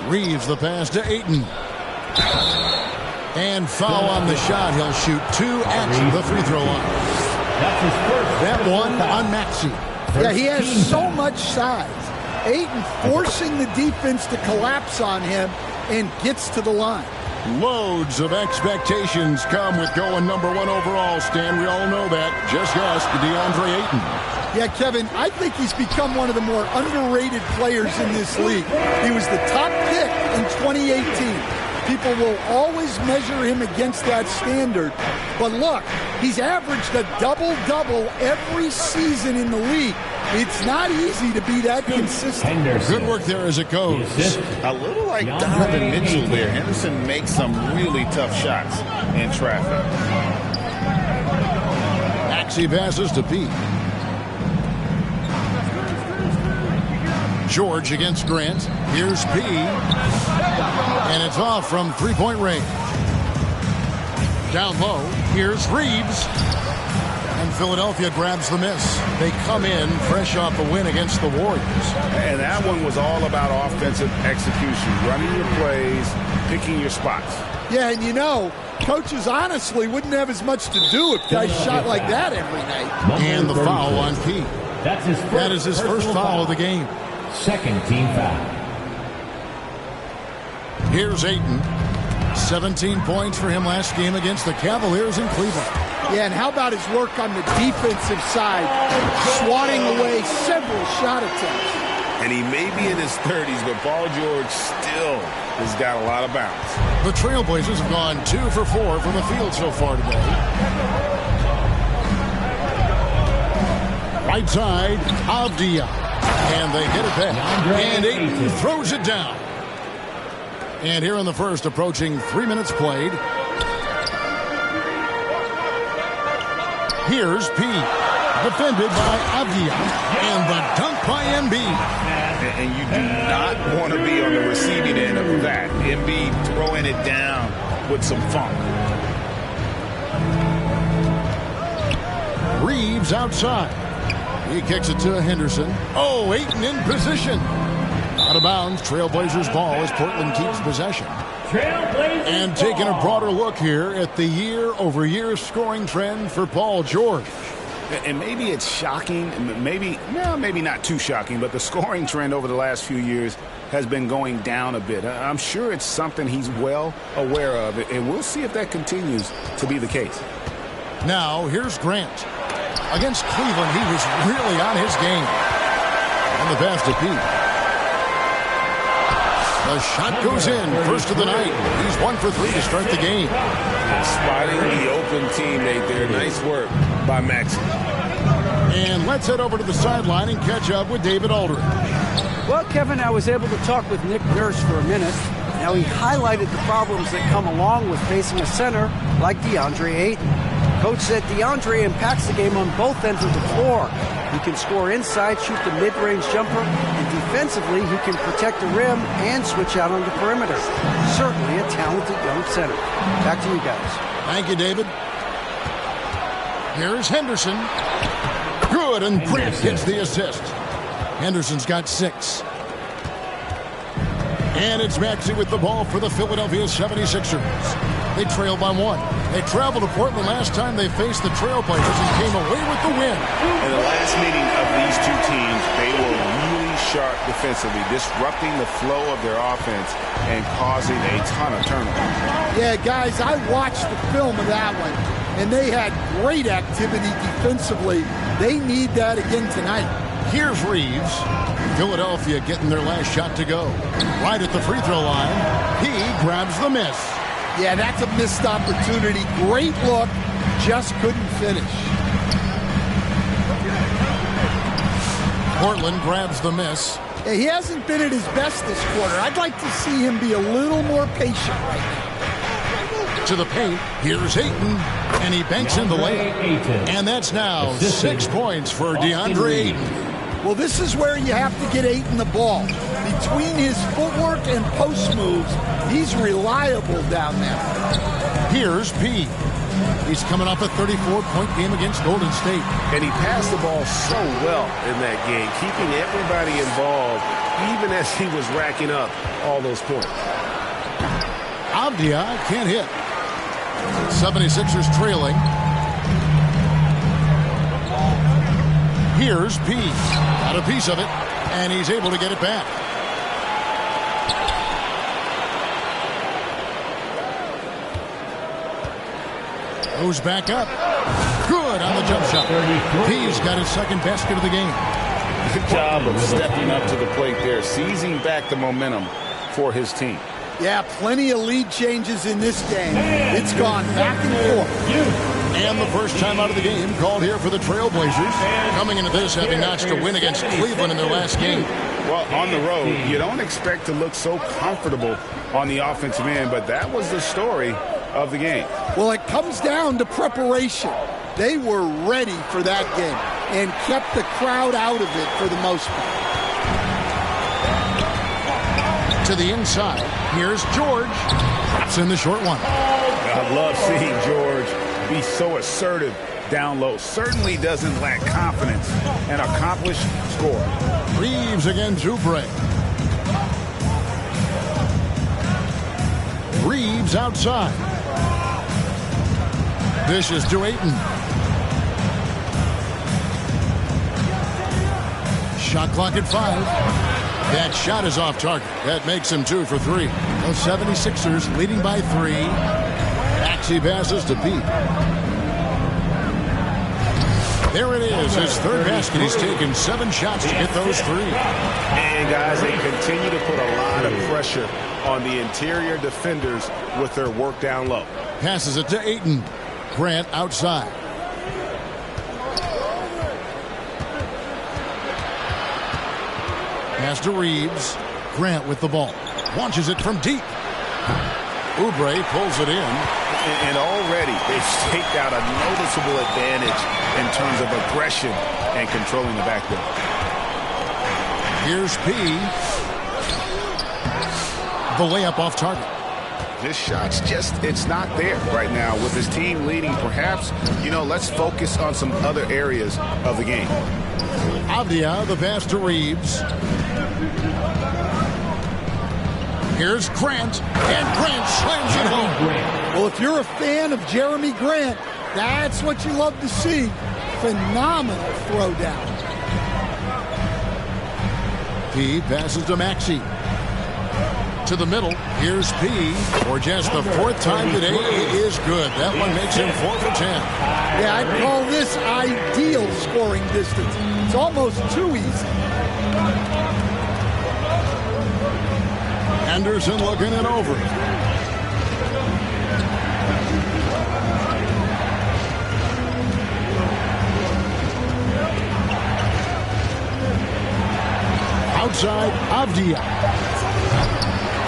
Reeves the pass to Ayton. And foul on the shot. He'll shoot 2 at the free throw line. That one on Maxey. Yeah, he has so much size. Ayton forcing the defense to collapse on him and gets to the line. Loads of expectations come with going #1 overall, Stan. We all know that. Just ask DeAndre Ayton. Yeah, Kevin, I think he's become one of the more underrated players in this league. He was the top pick in 2018. People will always measure him against that standard. But look, he's averaged a double-double every season in the league. It's not easy to be that consistent. Good work there as it goes. A little like Donovan Mitchell there. Henderson makes some really tough shots in traffic. Maxey passes to Pete. George against Grant. Here's P. And it's off from three-point range. Down low, here's Reeves. And Philadelphia grabs the miss. They come in fresh off a win against the Warriors. And that one was all about offensive execution, running your plays, picking your spots. Yeah, and you know, coaches honestly wouldn't have as much to do if guys shot like that every night. And the foul on P. That is his first foul of the game. Second team foul. Here's Ayton. 17 points for him last game against the Cavaliers in Cleveland. Yeah, and how about his work on the defensive side, swatting away several shot attempts. And he may be in his 30s, but Paul George still has got a lot of bounce. The Trailblazers have gone 2 for 4 from the field so far today. Right side, Avdia. And they get it back. And Ayton throws it down. And here in the first, approaching 3 minutes played. Here's P. Defended by Avdia. And the dunk by Embiid. And you do not want to be on the receiving end of that. Embiid throwing it down with some funk. Reeves outside. He kicks it to Henderson. Oh, Ayton in position. Out of bounds, Trailblazers ball as Portland keeps possession. And taking a broader look here at the year-over-year scoring trend for Paul George. And maybe it's shocking, maybe not too shocking, but the scoring trend over the last few years has been going down a bit. I'm sure it's something he's well aware of, and we'll see if that continues to be the case. Now, here's Grant. Against Cleveland, he was really on his game. And the pass to Pete. The shot goes in, first of the night. He's 1 for 3 to start the game. Spotting the open teammate there. Nice work by Maxey. And let's head over to the sideline and catch up with David Aldridge. Well, Kevin, I was able to talk with Nick Nurse for a minute. Now, he highlighted the problems that come along with facing a center like DeAndre Ayton. Coach said DeAndre impacts the game on both ends of the floor. He can score inside, shoot the mid-range jumper, and defensively, he can protect the rim and switch out on the perimeter. Certainly a talented young center. Back to you guys. Thank you, David. Here's Henderson. Good, and Grant gets the assist. Henderson's got 6. And it's Maxey with the ball for the Philadelphia 76ers. They trail by 1. They traveled to Portland last time they faced the Trailblazers and came away with the win. In the last meeting of these two teams, they were really sharp defensively, disrupting the flow of their offense and causing a ton of turnovers. Yeah, guys, I watched the film of that one, and they had great activity defensively. They need that again tonight. Here's Reeves. Philadelphia getting their last shot to go. Right at the free throw line, he grabs the miss. Yeah, that's a missed opportunity. Great look, just couldn't finish. Portland grabs the miss. Yeah, he hasn't been at his best this quarter. I'd like to see him be a little more patient right now. To the paint, here's Ayton, and he banks in the layup. And that's now 6 points for DeAndre Ayton. Well, this is where you have to get Ayton the ball. Between his footwork and post moves, he's reliable down there. Here's P. He's coming off a 34-point game against Golden State. And he passed the ball so well in that game, keeping everybody involved, even as he was racking up all those points. Avdia can't hit. 76ers trailing. Here's P. Got a piece of it, and he's able to get it back. Goes back up. Good on the jump shot. P's got his second basket of the game. Good job of stepping up to the plate there, seizing back the momentum for his team. Yeah, plenty of lead changes in this game. It's gone back and forth. And the first time out of the game called here for the Trailblazers. Coming into this, having notched a win against Cleveland in their last game. Well, on the road, you don't expect to look so comfortable on the offensive end, but that was the story of the game. Well, it comes down to preparation. They were ready for that game and kept the crowd out of it for the most part. To the inside, here's George. Drops in the short one. I love seeing George be so assertive down low. Certainly doesn't lack confidence. An accomplished scorer. Reeves against Oubre. Reeves outside. Dishes to Ayton. Shot clock at 5. That shot is off target. That makes him 2 for 3. The 76ers leading by 3. Maxey passes to Pete. There it is, his third basket. He's taken 7 shots to get those 3. And guys, they continue to put a lot of pressure on the interior defenders with their work down low. Passes it to Ayton. Grant outside. Pass to Reeves. Grant with the ball. Launches it from deep. Oubre pulls it in. And already they've staked out a noticeable advantage in terms of aggression and controlling the backcourt. Here's P. The layup off target. This shot's just, it's not there right now. With his team leading, perhaps, let's focus on some other areas of the game. Avdia, the pass to Reeves. Here's Grant, and Grant slams it home. Well, if you're a fan of Jeremy Grant, that's what you love to see. Phenomenal throwdown. P passes to Maxey. To the middle, here's P. For just the 4th time today, it is good. That one makes him 4 for 10. Yeah, I'd call this ideal scoring distance. It's almost too easy. Anderson looking it over. Outside, Avdia.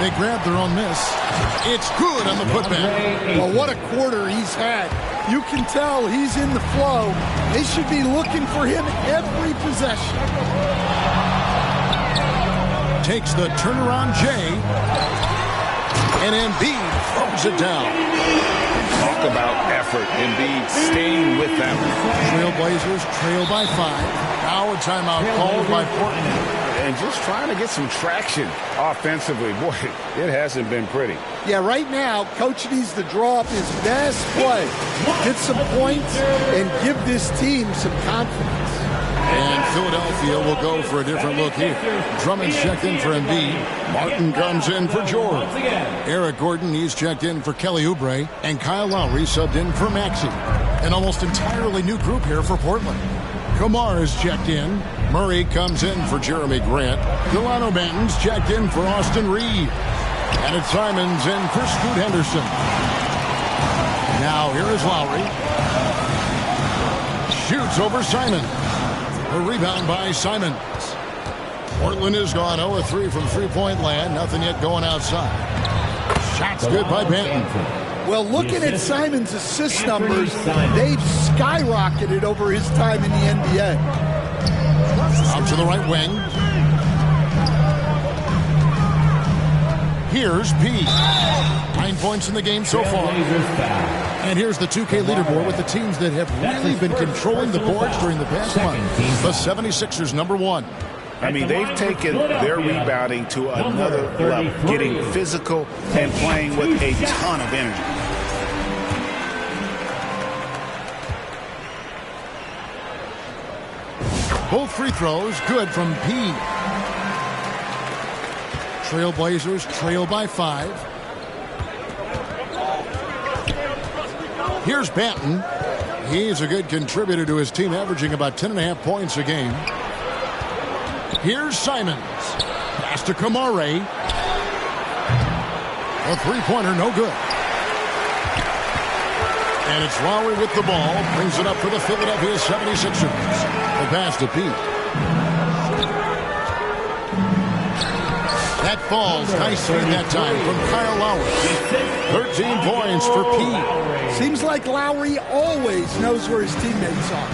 They grab their own miss. It's good on the putback. Well, what a quarter he's had. You can tell he's in the flow. They should be looking for him every possession. Takes the turnaround J, and Embiid throws it down. Talk about effort. Embiid staying with them. Trailblazers trail by 5. Now a timeout called by Portland. And just trying to get some traction offensively. Boy, it hasn't been pretty. Yeah, right now, Coach needs to draw up his best play, get some points, and give this team some confidence. And Philadelphia will go for a different look here. Drummond's checked in for Embiid. Martin comes in for George. Eric Gordon, he's checked in for Kelly Oubre. And Kyle Lowry subbed in for Maxey. An almost entirely new group here for Portland. Kamar is checked in. Murray comes in for Jeremy Grant. Delano Banton's checked in for Austin Reed. And it's Simons in for Scoot Henderson. Now here is Lowry. Shoots over Simon. A rebound by Simons. Portland has gone 0-3 from three-point land. Nothing yet going outside. Shots good by Banton. Well, looking at Simons' assist numbers, they've skyrocketed over his time in the NBA. Out to the right wing. Here's P. 9 points in the game so far. And here's the 2K leaderboard with the teams that have really been controlling the boards during the past month. The 76ers, number 1. I mean, they've taken their rebounding to another level, getting physical and playing with a ton of energy. Both free throws good from P. Trailblazers trail by 5. Here's Banton. He's a good contributor to his team, averaging about 10.5 points a game. Here's Simons. Pass to Kamare. A three-pointer, no good. And it's Lowry with the ball. Brings it up for the Philadelphia 76ers. The pass to Pete. That falls nicely that time from Kyle Lowry. 13 points for Pete. Seems like Lowry always knows where his teammates are.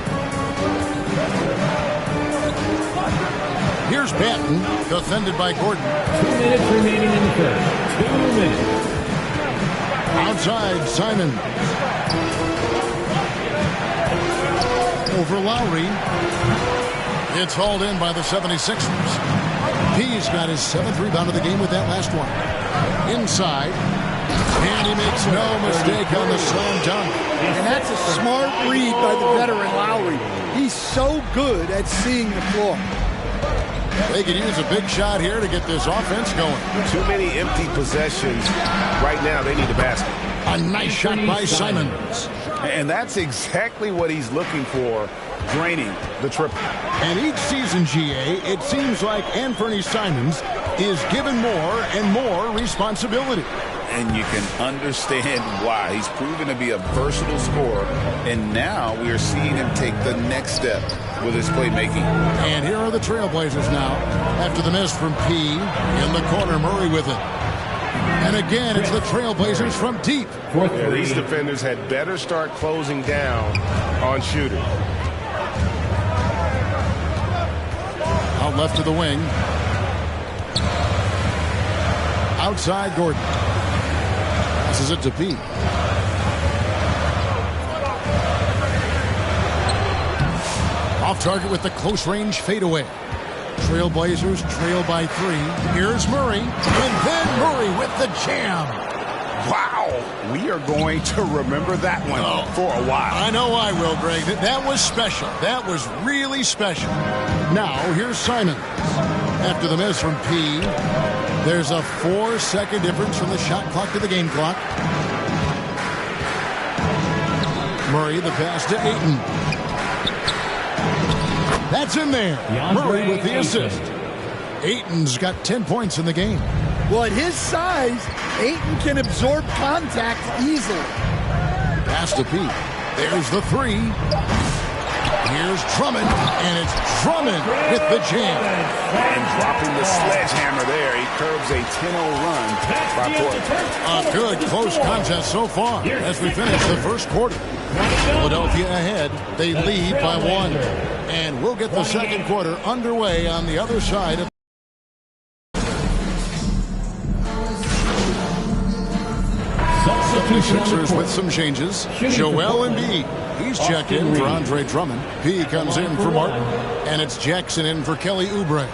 Here's Banton, defended by Gordon. 2 minutes remaining in the third. 2 minutes. Outside, Simon. Over Lowry. It's hauled in by the 76ers. P's got his 7th rebound of the game with that last one. Inside. And he makes no mistake on the slam dunk. And that's a smart read by the veteran Lowry. He's so good at seeing the floor. They could use a big shot here to get this offense going. Too many empty possessions. Right now, they need a basket. A nice shot by Simons. And that's exactly what he's looking for, draining the triple. And each season, GA, it seems like Anthony Simons is given more and more responsibility. And you can understand why. He's proven to be a versatile scorer, and now we are seeing him take the next step with his playmaking. And here are the Trailblazers now. After the miss from P, in the corner, Murray with it. And again, it's the Trailblazers from deep. Yeah, these defenders had better start closing down on shooters. Out left to the wing. Outside, Gordon. Passes it to Pete. Off target with the close-range fadeaway. Trailblazers trail by 3. Here's Murray. And then Murray with the jam. Wow. We are going to remember that one for a while. I know I will, Greg. That was special. That was really special. Now, here's Simons. After the miss from P, there's a 4-second difference from the shot clock to the game clock. Murray, the pass to Ayton. That's in there. Murray with the assist. Ayton's got 10 points in the game. Well, at his size, Ayton can absorb contact easily. Pass to Pete. There's the 3. Here's Drummond, and it's Drummond with the jam. And dropping the sledgehammer there, he curbs a 10-0 run by Portland. A good close contest so far as we finish the first quarter. Philadelphia ahead. They lead by 1. And we'll get the second quarter underway on the other side of the Sixers with some changes. Joel Embiid. He's checked in for Andre Drummond. P comes in for Martin. And it's Jackson in for Kelly Oubre.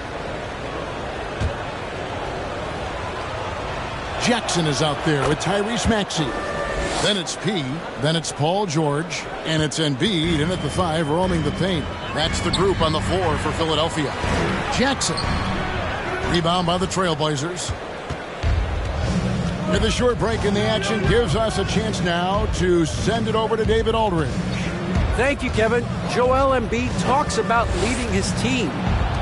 Jackson is out there with Tyrese Maxey. Then it's P. Then it's Paul George. And it's Embiid in at the 5 roaming the paint. That's the group on the floor for Philadelphia. Jackson. Rebound by the Trailblazers. With a short break in the action gives us a chance now to send it over to David Aldridge. Thank you, Kevin. Joel Embiid talks about leading his team.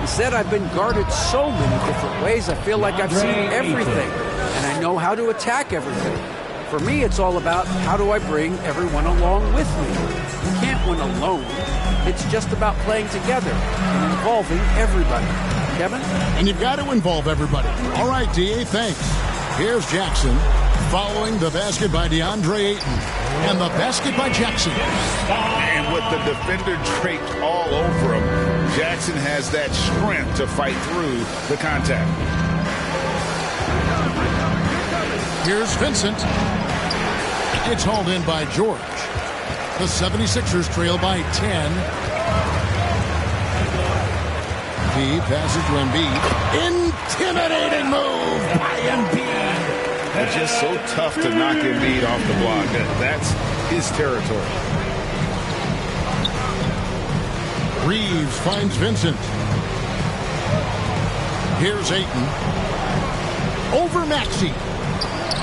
He said, I've been guarded so many different ways. I feel like I've seen everything, and I know how to attack everything. For me, it's all about how do I bring everyone along with me. You can't win alone. It's just about playing together and involving everybody. Kevin? And you've got to involve everybody. All right, D.A., thanks. Here's Jackson following the basket by DeAndre Ayton. And the basket by Jackson. And with the defender draped all over him, Jackson has that strength to fight through the contact. Here's Vincent. It's hauled in by George. The 76ers trail by 10. He passes to Embiid. Intimidating move by Embiid. It's just so tough to knock Embiid off the block. That's his territory. Reeves finds Vincent. Here's Ayton. Over Maxey.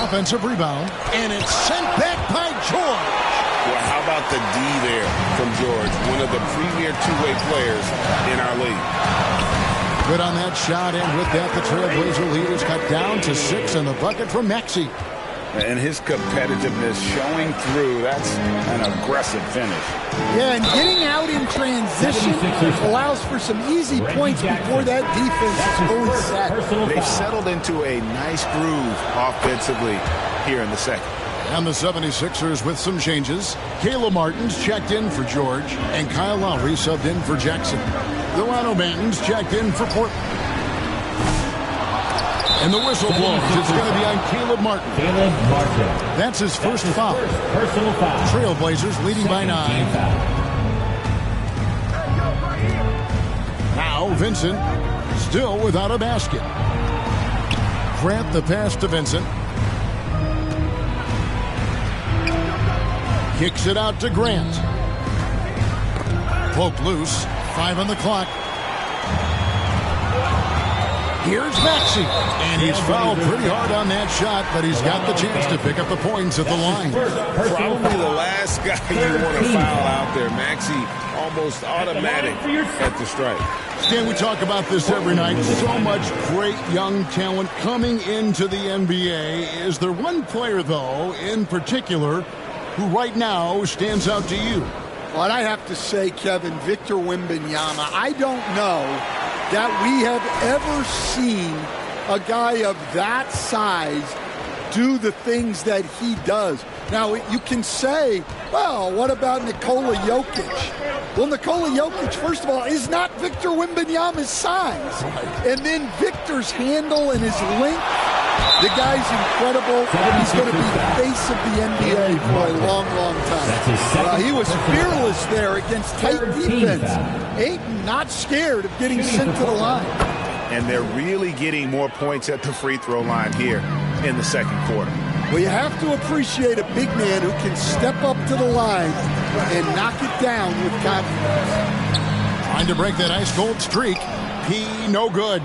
Offensive rebound. And it's sent back by George. Well, how about the D there from George, one of the premier two-way players in our league. Good on that shot, and with that, the Trailblazer lead is cut down to 6 in the bucket from Maxey. And his competitiveness showing through. That's an aggressive finish. Yeah, and getting out in transition allows for some easy points before that defense is fully set. They've settled into a nice groove offensively here in the second. And the 76ers with some changes. Kayla Martin's checked in for George, and Kyle Lowry subbed in for Jackson. Delano Banton's checked in for Portland. And the whistle blows. It's going to be on Caleb Martin. That's his first foul. Personal foul. Trailblazers leading by 9. Now Vincent still without a basket. Grant the pass to Vincent. Kicks it out to Grant. Poked loose. 5 on the clock. Here's Maxey. And he's fouled pretty hard on that shot, but he's got the chance to pick up the points at the line. Probably the last guy you want to foul out there. Maxey almost automatic at the strike. Stan, we talk about this every night. So much great young talent coming into the NBA. Is there one player, though, in particular, who right now stands out to you? Well, I have to say, Kevin, Victor Wembanyama. I don't know that we have ever seen a guy of that size do the things that he does. Now, you can say, well, what about Nikola Jokic? Well, Nikola Jokic, first of all, is not Victor Wembanyama's size. And then Victor's handle and his length, the guy's incredible. He's going to be the face of the NBA for a long, long time. He was fearless there against tight defense. Ayton not scared of getting sent to the line. And they're really getting more points at the free throw line here in the second quarter. Well, you have to appreciate a big man who can step up to the line and knock it down with confidence. Trying to break that ice-cold streak. P, no good.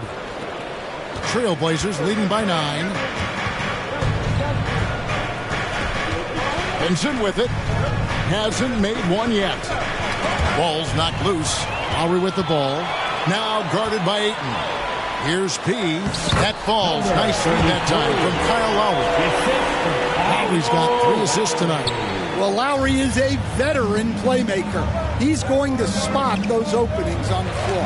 Trailblazers leading by 9. Vincent with it. Hasn't made one yet. Ball's knocked loose. Lowry with the ball. Now guarded by Ayton. Here's P. That falls nicely that time from Kyle Lowry. Lowry's got 3 assists tonight. Well, Lowry is a veteran playmaker. He's going to spot those openings on the floor.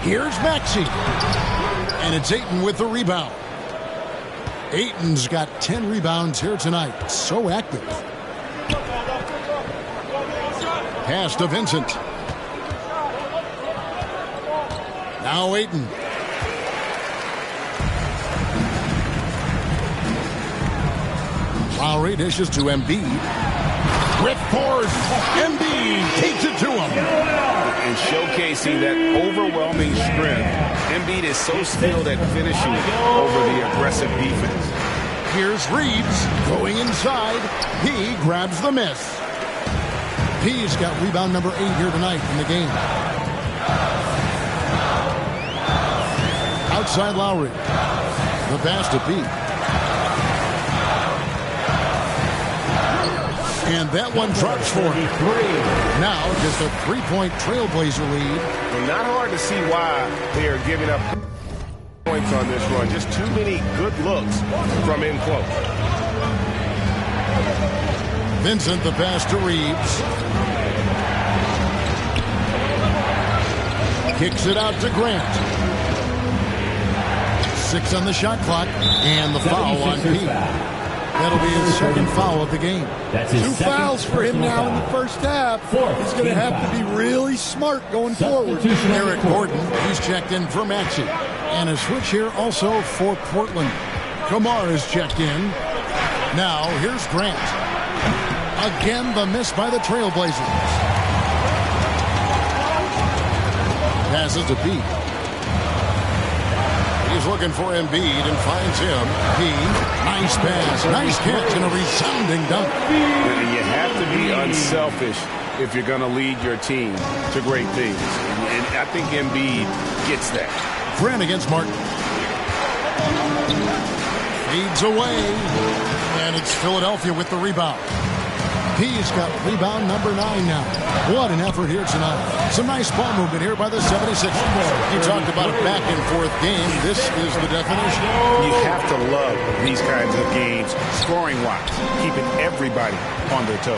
Here's Maxey. And it's Ayton with the rebound. Ayton's got 10 rebounds here tonight. So active. Pass to Vincent. Now Ayton. Lowry dishes to Embiid. With force, Embiid takes it to him. And showcasing that overwhelming strength, Embiid is so skilled at finishing over the aggressive defense. Here's Reeves going inside. He grabs the miss. He's got rebound number 8 here tonight in the game. Outside Lowry. The pass to Pete. And that one drops for him. Now just a 3-point Trailblazer lead. Well, not hard to see why they are giving up points on this run. Just too many good looks from in close. Vincent, the pass to Reeves. Kicks it out to Grant. 6 on the shot clock. And the foul on Pete. That'll be his second foul of the game. That's his 2 fouls for him now in the first half. He's going to have to be really smart going forward. Eric Gordon, he's checked in for Maxey. And a switch here also for Portland. Kamar is checked in. Now here's Grant. Again, the miss by the Trailblazers. Passes to Pete. He's looking for Embiid and finds him. Nice pass, nice catch, and a resounding dunk. You have to be unselfish if you're going to lead your team to great things. And I think Embiid gets that. Grant against Martin. Fades away. And it's Philadelphia with the rebound. He's got rebound number 9 now. What an effort here tonight. Some nice ball movement here by the 76ers. You talked about a back-and-forth game. This is the definition. You have to love these kinds of games, scoring-wise, keeping everybody on their toes.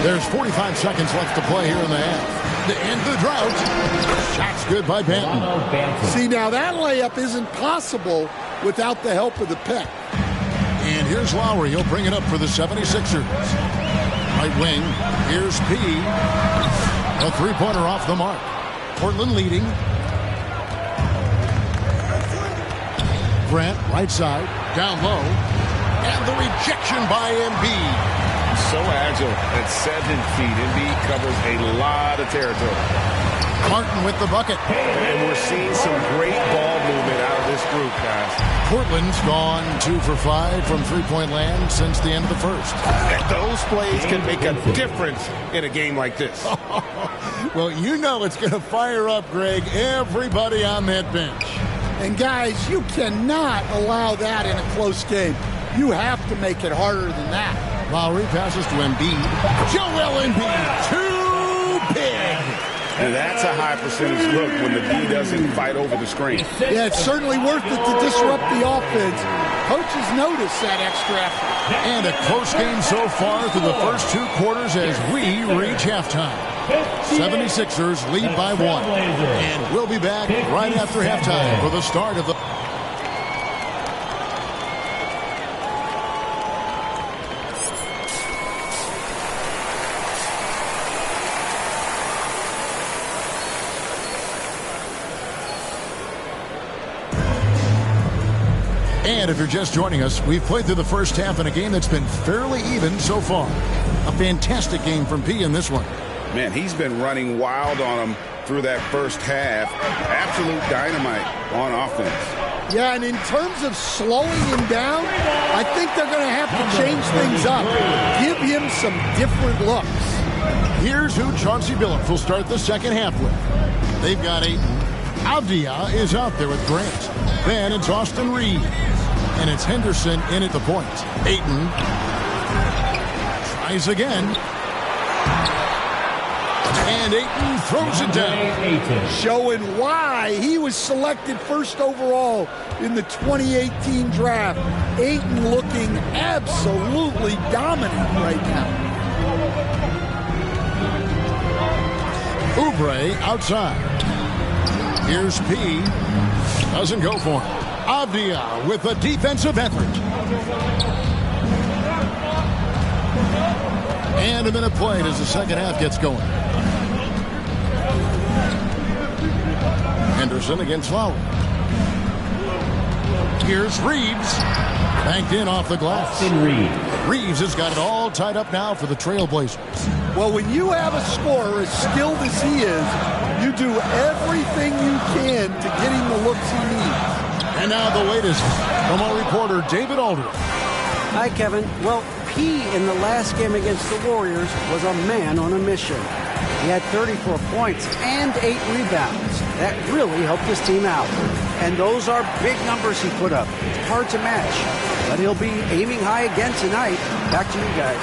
There's 45 seconds left to play here in the half. To end the drought. Shot's good by Banton. See, now that layup isn't possible without the help of the pick. And here's Lowry. He'll bring it up for the 76ers. Right wing. Here's P. A three-pointer off the mark. Portland leading. Grant, right side. Down low. And the rejection by Embiid. So agile at 7 feet. Embiid covers a lot of territory. Martin with the bucket. And we're seeing some great ball movement out of this group, guys. Portland's gone 2 for 5 from three-point land since the end of the first. And those plays can make a difference in a game like this. Well, you know it's going to fire up, Greg, everybody on that bench. And, guys, you cannot allow that in a close game. You have to make it harder than that. Lowry passes to Embiid. Joel Embiid, too big. And that's a high percentage look when the D doesn't fight over the screen. Yeah, it's certainly worth it to disrupt the offense. Coaches notice that extra effort. And a close game so far through the first 2 quarters as we reach halftime. 76ers lead by 1. And we'll be back right after halftime for the start of the... And if you're just joining us, we've played through the first half in a game that's been fairly even so far. A fantastic game from P in this one. Man, he's been running wild on him through that first half. Absolute dynamite on offense. Yeah, and in terms of slowing him down, I think they're going to have to change things up. Give him some different looks. Here's who Chauncey Billups will start the second half with. They've got Ayton. Avdia is out there with Grant. Then it's Austin Reeves. And it's Henderson in at the point. Ayton tries again. And Ayton throws it down. Showing why he was selected first overall in the 2018 draft. Ayton looking absolutely dominant right now. Oubre outside. Here's P. Doesn't go for it. Avdia with a defensive effort. And a minute played as the second half gets going. Henderson against Lowry. Here's Reeves. Banked in off the glass. Reeves has got it all tied up now for the Trailblazers. Well, when you have a scorer as skilled as he is, you do everything you can to get him the looks he needs. And now the latest from our reporter, David Aldridge. Hi, Kevin. Well, P in the last game against the Warriors was a man on a mission. He had 34 points and 8 rebounds. That really helped his team out. And those are big numbers he put up. It's hard to match. But he'll be aiming high again tonight. Back to you guys.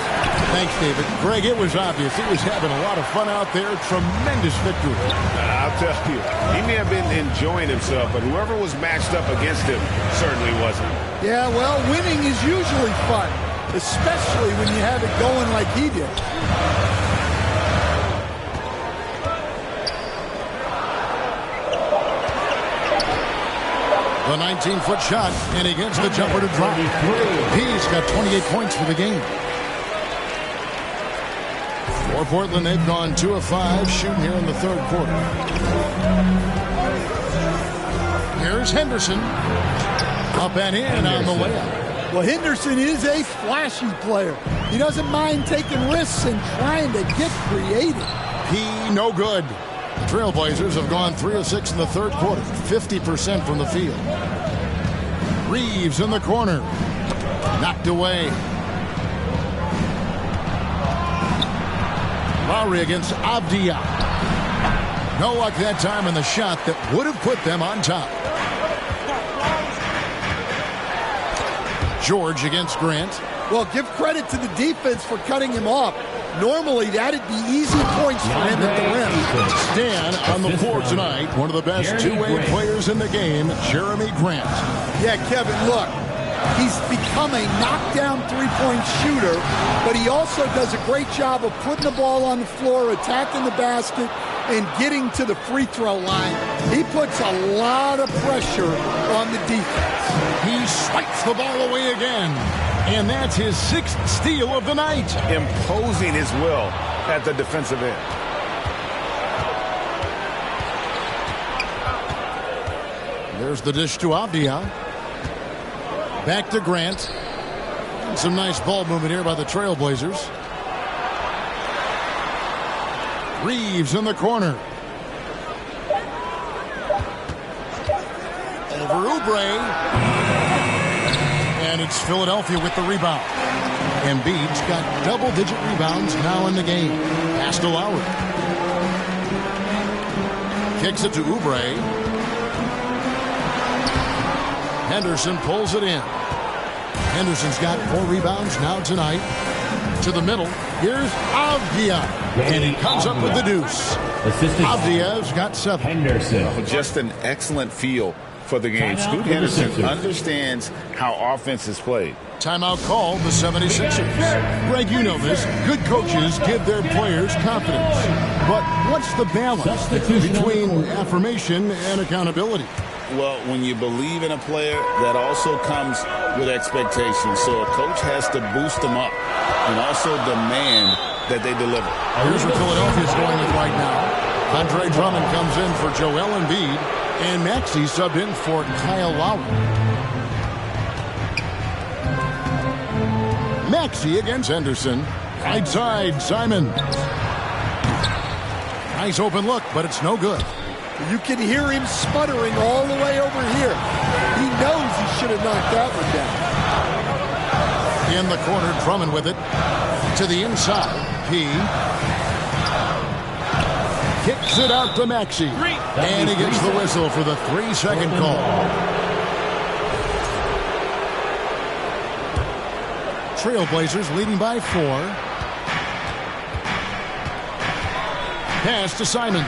Thanks, David. Greg, it was obvious. He was having a lot of fun out there. Tremendous victory. I'll tell you, he may have been enjoying himself, but whoever was matched up against him certainly wasn't. Yeah, well, winning is usually fun, especially when you have it going like he did. The 19-foot shot, and he gets the jumper to drop. He's got 28 points for the game. For Portland, they've gone 2 of 5 shooting here in the third quarter. Here's Henderson. Up and in on the layup. Well, Henderson is a flashy player. He doesn't mind taking risks and trying to get creative. P, no good. The Trailblazers have gone 3 of 6 in the third quarter, 50% from the field. Reeves in the corner. Knocked away. Lowry against Avdia. No luck that time in the shot that would have put them on top. George against Grant. Well, give credit to the defense for cutting him off. Normally, that'd be easy points for him at the rim. Stan on the floor tonight. One of the best two-way players in the game, Jeremy Grant. Yeah, Kevin, look. He's become a knockdown three-point shooter, but he also does a great job of putting the ball on the floor, attacking the basket, and getting to the free throw line. He puts a lot of pressure on the defense. He swipes the ball away again. And that's his 6th steal of the night. Imposing his will at the defensive end. There's the dish to Avdia. Back to Grant. Some nice ball movement here by the Trailblazers. Reeves in the corner. Over Oubre. And it's Philadelphia with the rebound. Embiid's got double-digit rebounds now in the game. Pass to Lowry. Kicks it to Oubre. Henderson pulls it in. Henderson's got 4 rebounds now tonight. To the middle. Here's Avdia. And he comes up with the deuce. Avdia's got 7. Henderson. Oh, just an excellent feel for the game. Scoot Henderson understands how offense is played. Timeout called the 76ers. Greg, you know this. Good coaches give their players confidence. But what's the balance between affirmation and accountability? Well, when you believe in a player, that also comes with expectations. So a coach has to boost them up and also demand that they deliver. Here's what Philadelphia's going with right now. Andre Drummond comes in for Joel Embiid, and Maxey subbed in for Kyle Lowry. Maxey against Henderson. Right side, Simon. Nice open look, but it's no good. You can hear him sputtering all the way over here. He knows he should have knocked that one down. In the corner, Drummond with it. To the inside, P. Kicks it out to Maxey. And he gets the whistle for the 3-second call. Trailblazers leading by 4. Pass to Simons.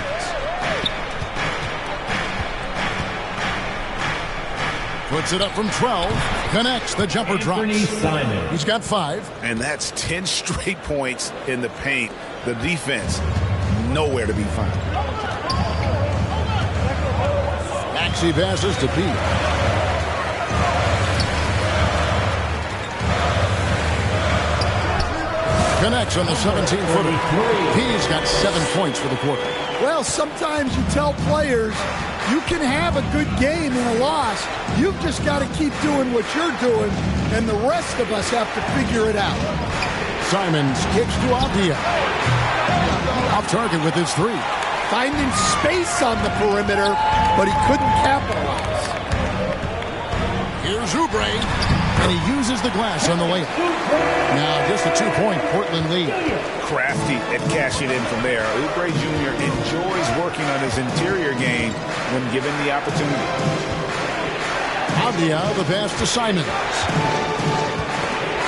Puts it up from 12. Connects. The jumper drops. He's got 5. And that's 10 straight points in the paint. The defense, nowhere to be found. Maxey passes to Pete. Connects on the 17-footer. He's got 7 points for the quarter. Well, sometimes you tell players you can have a good game in a loss. You've just got to keep doing what you're doing, and the rest of us have to figure it out. Simons kicks to Avdia. Off target with his 3. Finding space on the perimeter, but he couldn't capitalize. Here's Oubre, and he uses the glass on the layup. Now just a 2-point Portland lead. Crafty at cashing in from there. Oubre Jr. enjoys working on his interior game when given the opportunity. Avdia, the pass to Simons.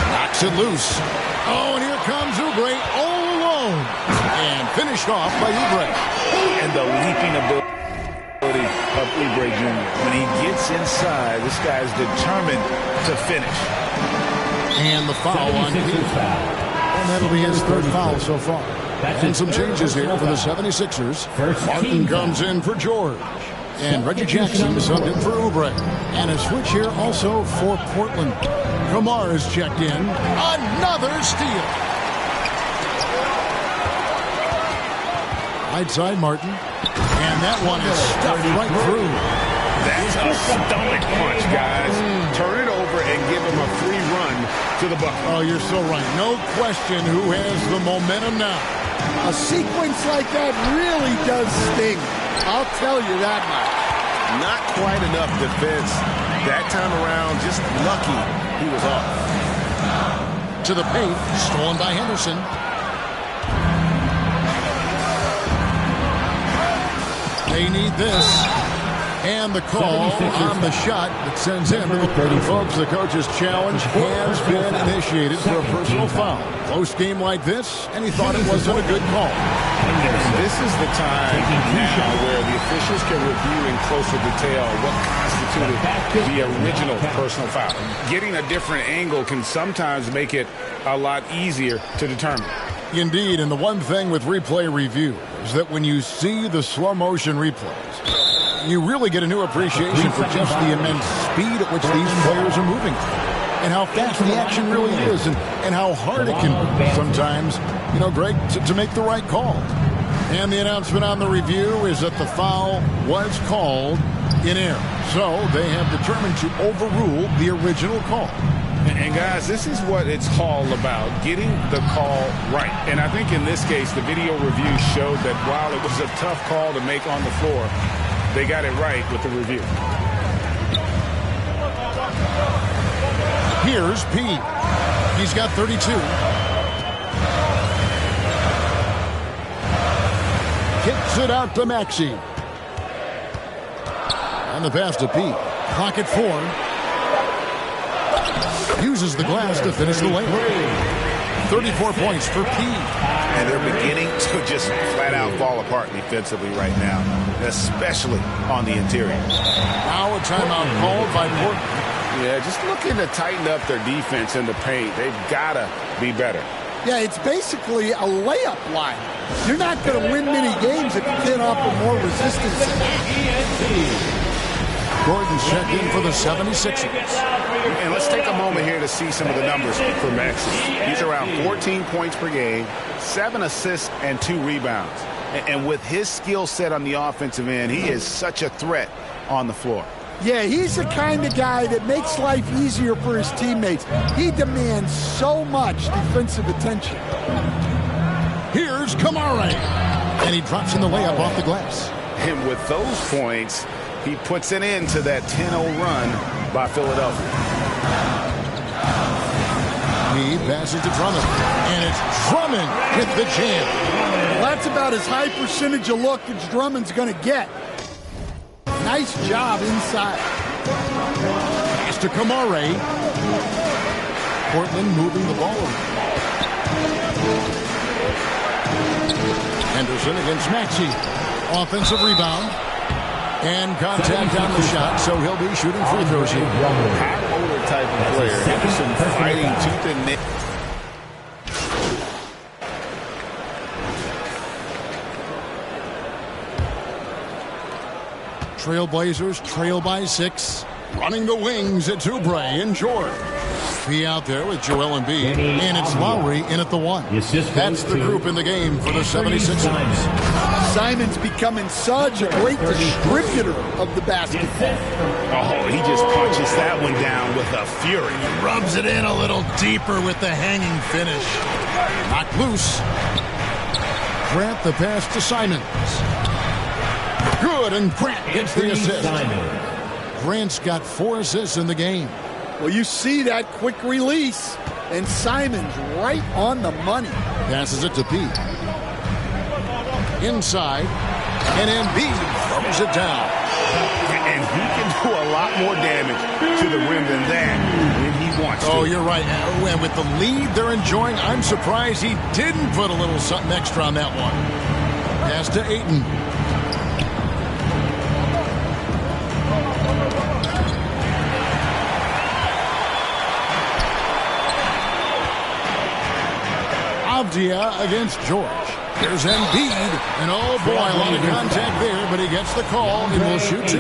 Knocks it loose. Oh, and here comes Oubre all alone. And finished off by Oubre. And the leaping ability of Oubre Jr. When he gets inside, this guy's determined to finish. And the foul on Pete. And that'll be his 3rd foul so far. And some changes here for the 76ers. Martin comes in for George. And Reggie Jackson subbed in for Oubre. And a switch here also for Portland. Kamar is checked in. Another steal. Right side Martin. And that one is stuffed right through. That's a stomach punch, guys. Turn it over and give him a free run to the bucket. Oh, you're so right. No question who has the momentum now. A sequence like that really does sting. I'll tell you that much. Not quite enough defense that time around. Just lucky he was off. To the paint. Stolen by Henderson. They need this. And the call on the shot that sends him to the 30. Folks, the coach's challenge has been initiated for a personal foul. Close game like this, and he thought it wasn't a good call. This is the time now where the officials can review in closer detail what constituted the original personal foul. Getting a different angle can sometimes make it a lot easier to determine. Indeed, and the one thing with replay review is that when you see the slow motion replays, you really get a new appreciation for just the immense speed at which these players are moving and how fast the action really is and how hard it can be sometimes, Greg, to make the right call. And the announcement on the review is that the foul was called in error. So they have determined to overrule the original call. And guys, this is what it's all about, getting the call right. And I think in this case, the video review showed that while it was a tough call to make on the floor, they got it right with the review. Here's Pete. He's got 32. Kicks it out to Maxey. On the pass to Pete. Clock at 4. Uses the glass to finish the layup. 34 points for Pete. And they're beginning to just flat out fall apart defensively right now, especially on the interior. Now a timeout called by Portland. Yeah, just looking to tighten up their defense in the paint. They've got to be better. Yeah, it's basically a layup line. You're not going to win many games if you can't offer more resistance. Gordon's checked in for the 76ers. And let's take a moment here to see some of the numbers for Maxey. He's around 14 points per game, 7 assists, and 2 rebounds. And with his skill set on the offensive end, he is such a threat on the floor. Yeah, he's the kind of guy that makes life easier for his teammates. He demands so much defensive attention. Here's Kamara. And he drops in the layup off the glass. And with those points, he puts an end to that 10-0 run by Philadelphia. He passes to Drummond. And it's Drummond with the jam. Well, that's about as high percentage of look as Drummond's going to get. Nice job inside. Pass to Kamara. Portland moving the ball over. Henderson against Maxey. Offensive rebound. And contact on the shot, so he'll be shooting free throws here. High older type of player. Henderson fighting tooth and nail. Trailblazers trail by 6. Running the wings, it's Oubre and George. Be out there with Joel Embiid, and it's Lowry in at the 1. That's the group in the game for the 76ers. Simon's becoming such a great distributor of the basketball. Oh, he just punches that one down with a fury. Rubs it in a little deeper with the hanging finish. Knocked loose. Grant the pass to Simons. Good, and Grant gets the assist. Grant's got 4 assists in the game. Well, you see that quick release, and Simon's right on the money. Passes it to Pete. Inside, and Embiid throws it down. And he can do a lot more damage to the rim than that when he wants to. Oh, you're right. And with the lead they're enjoying, I'm surprised he didn't put a little something extra on that one. Pass to Ayton. Avdia against George. Here's Embiid, and oh boy, a lot of contact there, but he gets the call and will shoot 2.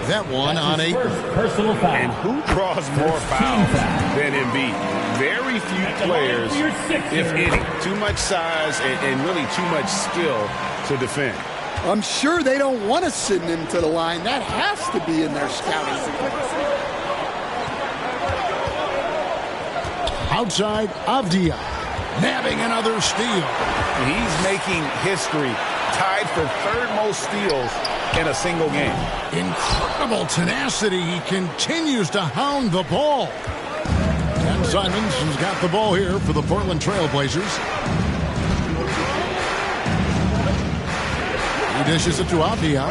That one on 8. And who draws more fouls than Embiid? Very few players, if any. Too much size and really too much skill to defend. I'm sure they don't want to send him to the line. That has to be in their scouting report. Outside, Avdia. Nabbing another steal. He's making history, tied for 3rd most steals in a single game. Incredible tenacity. He continues to hound the ball. And Simons has got the ball here for the Portland Trailblazers. He dishes it to Avdia.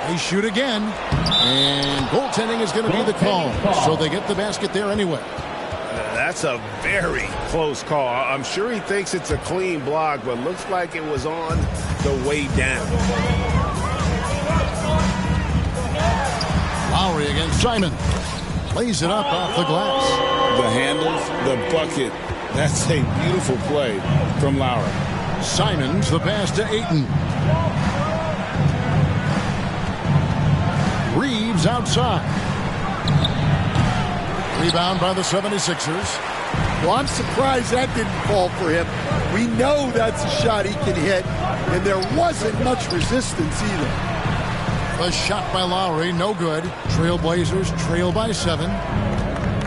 They shoot again. And goaltending is going to be the call. So they get the basket there anyway. That's a very close call. I'm sure he thinks it's a clean block, but looks like it was on the way down. Lowry against Simon. Lays it up off the glass. The handles, the bucket. That's a beautiful play from Lowry. Simons, the pass to Ayton. Reeves outside. Rebound by the 76ers. Well, I'm surprised that didn't fall for him. We know that's a shot he can hit, and there wasn't much resistance either. A shot by Lowry, no good. Trailblazers trail by 7.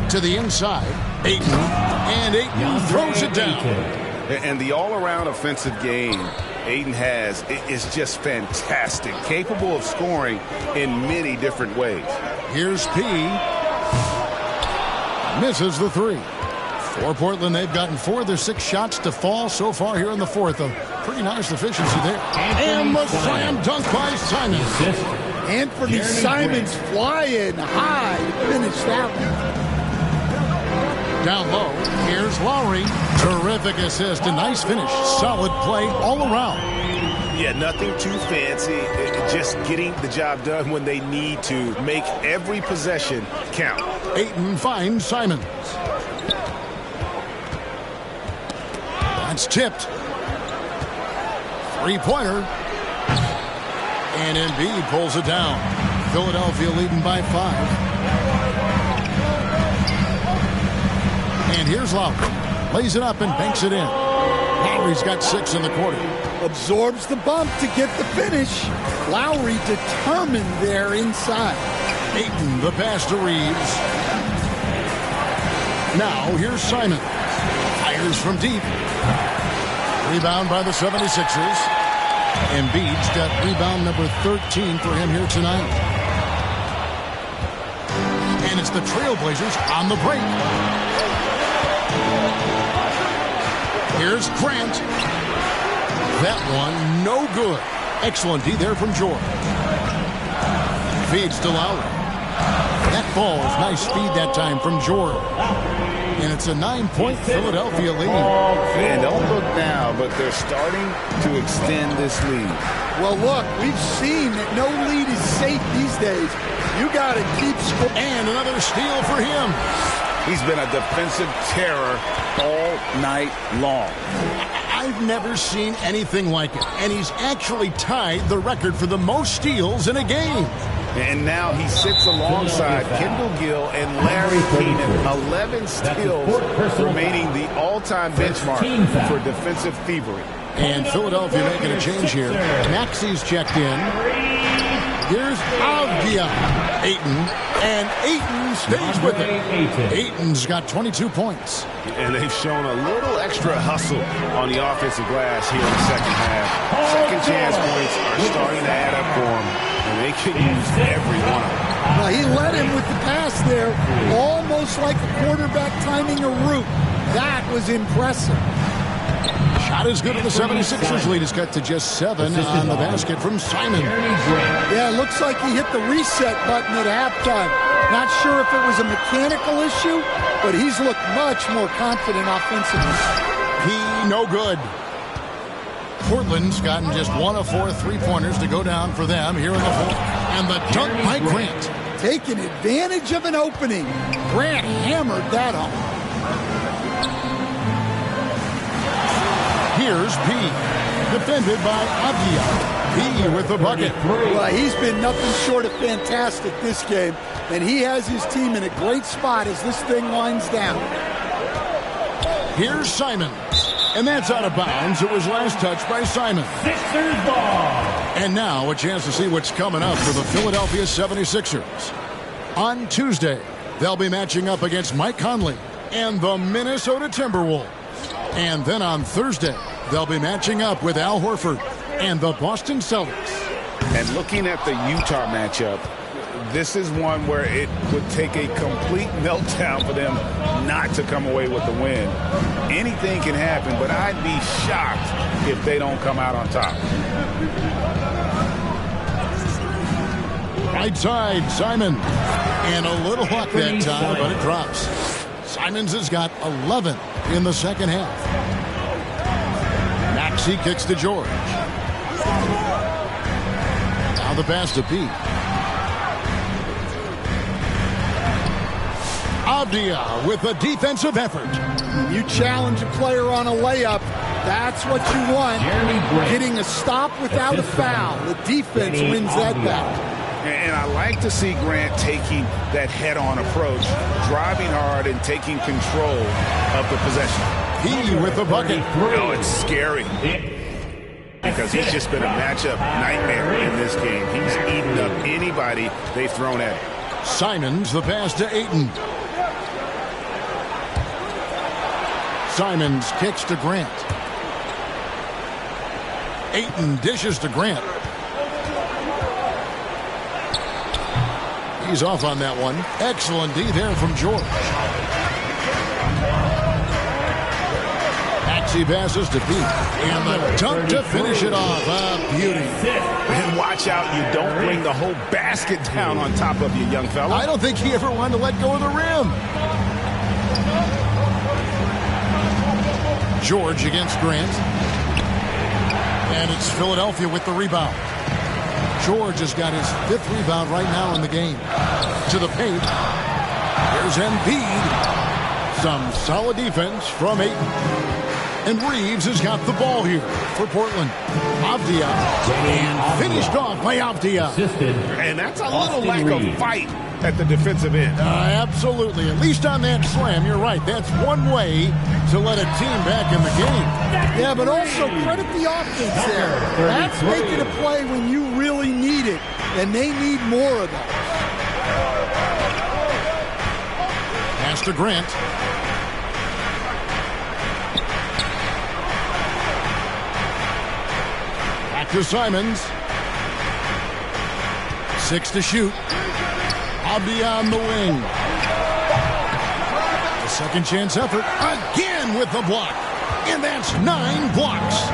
To the inside, Ayton. And Ayton throws it down. And the all-around offensive game Ayton has is just fantastic, capable of scoring in many different ways. Here's P. Misses the 3. For Portland, they've gotten 4 of their 6 shots to fall so far here in the 4th. A pretty nice efficiency there. And the slam dunk by Simon. Anthony Simons flying high to finish that one. Down low, here's Lowry. Terrific assist, a nice finish. Solid play all around. Yeah, nothing too fancy. Just getting the job done when they need to. Make every possession count. Ayton finds Simons. That's tipped. 3-pointer. And Embiid pulls it down. Philadelphia leading by 5. And here's Lowry. Lays it up and banks it in. Lowry's got 6 in the quarter. Absorbs the bump to get the finish. Lowry determined there inside. Ayton, the pass to Reeves. Now here's Simon. Fires from deep. Rebound by the 76ers. Embiid's got rebound number 13 for him here tonight. And it's the Trailblazers on the break. Here's Grant. That one, no good. Excellent D there from George. Feeds to Lowry. That falls. Nice speed that time from George. And it's a 9-point Philadelphia lead. And don't look now, but they're starting to extend this lead. Well, look, we've seen that no lead is safe these days. You got to keep scoring. And another steal for him. He's been a defensive terror all night long. I've never seen anything like it. And he's actually tied the record for the most steals in a game. And now he sits alongside Kendall Gill and Larry Keenan. 11 steals, remaining the all-time benchmark for defensive thievery. And Philadelphia making a change here. Maxi's checked in. Here's Avdia. And Ayton stays with it. Ayton's got 22 points. And they've shown a little extra hustle on the offensive glass here in the second half. Second chance points are starting to add up for them, and they could use every one of them. Now, he led him with the pass there, almost like a quarterback timing a route. That was impressive. Shot is good, and the 76ers lead is cut to just 7 on the basket from Simon. Yeah, it looks like he hit the reset button at halftime. Not sure if it was a mechanical issue, but he's looked much more confident offensively. No good. Portland's gotten just 1 of 4 3-pointers to go down for them here in the fourth. And the dunk by Grant. Taking advantage of an opening. Grant hammered that home. Here's P, defended by Avdia. P with the bucket. Well, he's been nothing short of fantastic this game, and he has his team in a great spot as this thing winds down. Here's Simons, and that's out of bounds. It was last touched by Simon. Sixers ball. And now a chance to see what's coming up for the Philadelphia 76ers. On Tuesday, they'll be matching up against Mike Conley and the Minnesota Timberwolves. And then on Thursday, they'll be matching up with Al Horford and the Boston Celtics. And looking at the Utah matchup, this is one where it would take a complete meltdown for them not to come away with the win. Anything can happen, but I'd be shocked if they don't come out on top. Right side, Simon. And a little luck that time, but it drops. Simons has got 11 in the second half. Maxey kicks to George. Now the pass to Pete. Avdia with a defensive effort. You challenge a player on a layup, that's what you want. Getting a stop without a foul. The defense wins that battle. And I like to see Grant taking that head-on approach, driving hard and taking control of the possession. He with the bucket. Oh, it's scary because he's just been a matchup nightmare in this game. He's eaten up anybody they've thrown at him. Simons, the pass to Ayton. Simons kicks to Grant. Ayton dishes to Grant. He's off on that one. Excellent D there from George. Maxey passes to Pete. And the dunk to finish it off. A beauty. And watch out, you don't bring the whole basket down on top of you, young fella. I don't think he ever wanted to let go of the rim. George against Grant. And it's Philadelphia with the rebound. George has got his 5th rebound right now in the game. To the paint. Here's Embiid. Some solid defense from Ayton. And Reeves has got the ball here for Portland. Avdia. And finished off by Avdia. And that's a little lack of fight at the defensive end. Absolutely. At least on that slam, you're right. That's one way to let a team back in the game. Yeah, but also credit the offense there. That's making a play when you really need it, and they need more of that. Pass to Grant. Back to Simons. 6 to shoot. Avdia on the wing. The second chance effort. Again with the block. And that's 9 blocks.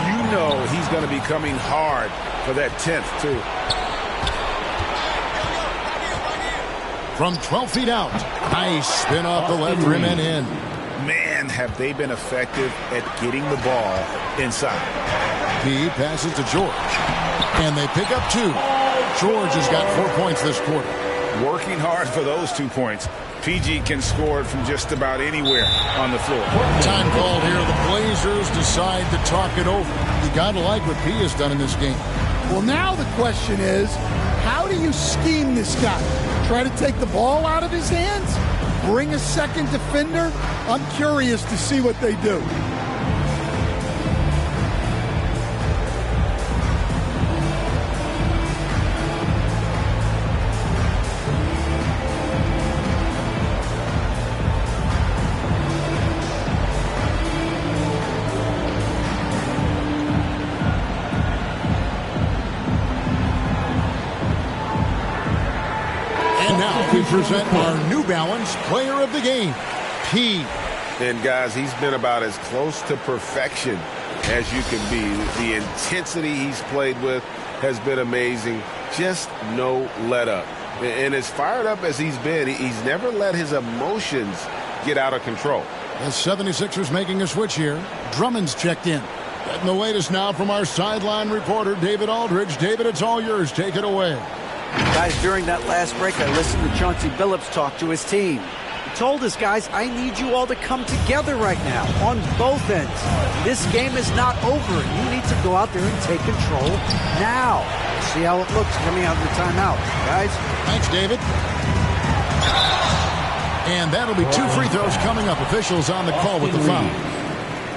You know he's going to be coming hard for that 10th, too. From 12 feet out. Nice spin off the left rim and in. Man, have they been effective at getting the ball inside. P passes to George. And they pick up 2. George has got 4 points this quarter. working hard for those 2 points. PG can score it from just about anywhere on the floor. Time called here. The Blazers decide to talk it over. You got to like what P has done in this game. Well, now the question is, how do you scheme this guy? Try to take the ball out of his hands? Bring a second defender? I'm curious to see what they do. We present our New Balance Player of the Game, P. And guys, he's been about as close to perfection as you can be. The intensity he's played with has been amazing. Just no let up. And as fired up as he's been, he's never let his emotions get out of control. The 76ers making a switch here. Drummond's checked in. Getting the latest now from our sideline reporter, David Aldridge. David, it's all yours. Take it away. Guys, during that last break, I listened to Chauncey Billups talk to his team. He told his guys, I need you all to come together right now on both ends. This game is not over. You need to go out there and take control now. See how it looks coming out of the timeout, guys. Thanks, David. And that'll be 2 free throws coming up. Officials on the call with the foul.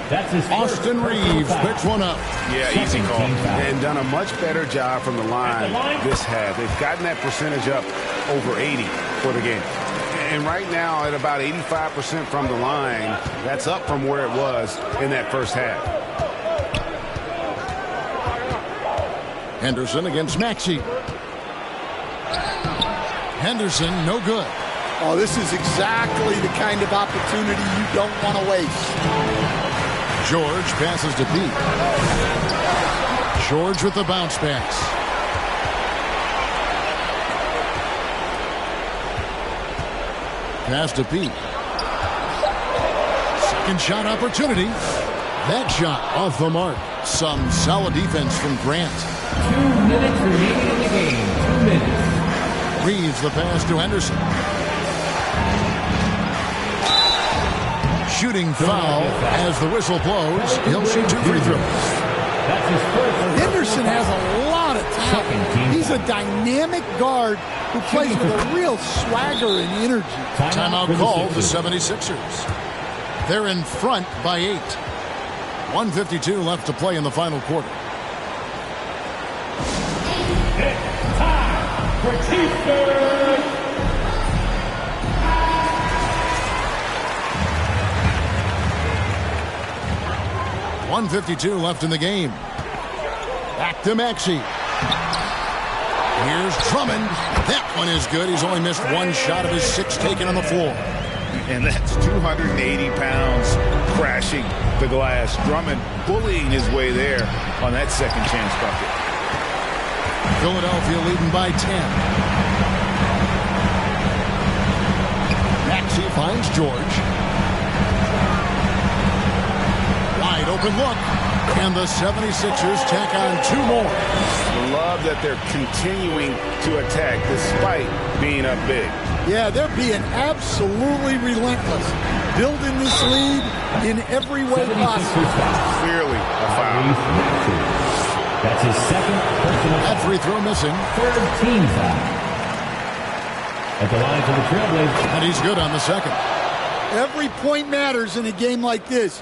That's his Austin Reeves picks one up. Yeah, easy call. And done a much better job from the line this half. They've gotten that percentage up over 80 for the game. And right now at about 85% from the line, that's up from where it was in that first half. Henderson against Maxey. Henderson, no good. Oh, this is exactly the kind of opportunity you don't want to waste. George passes to Pete. George with the bounce pass. Pass to Pete. Second shot opportunity. That shot off the mark. Some solid defense from Grant. 2 minutes remaining in the game. 2 minutes. Reeves the pass to Henderson. Shooting foul as the whistle blows. He'll shoot 2 free throws. That's his first. Henderson has a lot of talent. He's a dynamic guard who plays with a real swagger and energy. Timeout called the 76ers. They're in front by 8. 1:52 left to play in the final quarter. It's time for Chiefs. 1:52 left in the game. Back to Maxey. Here's Drummond. That one is good. He's only missed 1 shot of his 6 taken on the floor. And that's 280 pounds crashing the glass. Drummond bullying his way there on that second chance bucket. Philadelphia leading by 10. Maxey finds George. Wide open look. And the 76ers tack on 2 more. Love that they're continuing to attack despite being up big. Yeah, they're being absolutely relentless. Building this lead in every way possible. Clearly a foul. That's his second personal. That free throw missing. 3rd team foul. At the line for the Trailblazers. And he's good on the second. Every point matters in a game like this.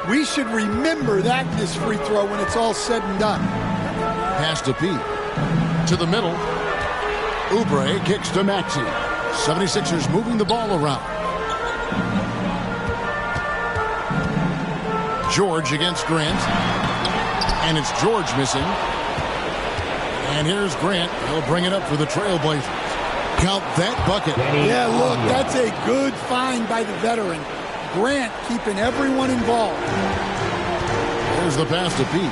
We should remember that in this free throw when it's all said and done. Pass to Pete. To the middle. Oubre kicks to Maxey. 76ers moving the ball around. George against Grant. And it's George missing. And here's Grant. He'll bring it up for the Trailblazers. Count that bucket. Yeah, look, that's a good find by the veteran. Grant keeping everyone involved. There's the pass to Pete.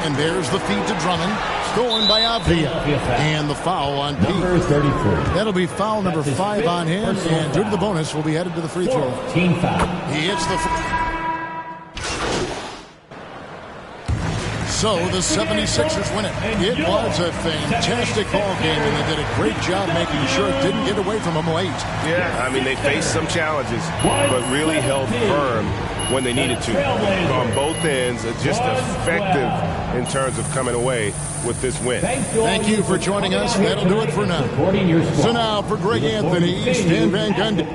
And there's the feed to Drummond. Stolen by Avdia. And the foul on Pete. Number 33. That'll be foul number 5 on him. And due to the bonus, will be headed to the free throw. Team foul. He hits the... so the 76ers win it. It was a fantastic ball game, and they did a great job making sure it didn't get away from them late. Yeah, I mean, they faced some challenges, but really held firm when they needed to. On both ends, just effective in terms of coming away with this win. Thank you for joining us. That'll do it for now. So now, for Greg Anthony, Stan Van Gundy,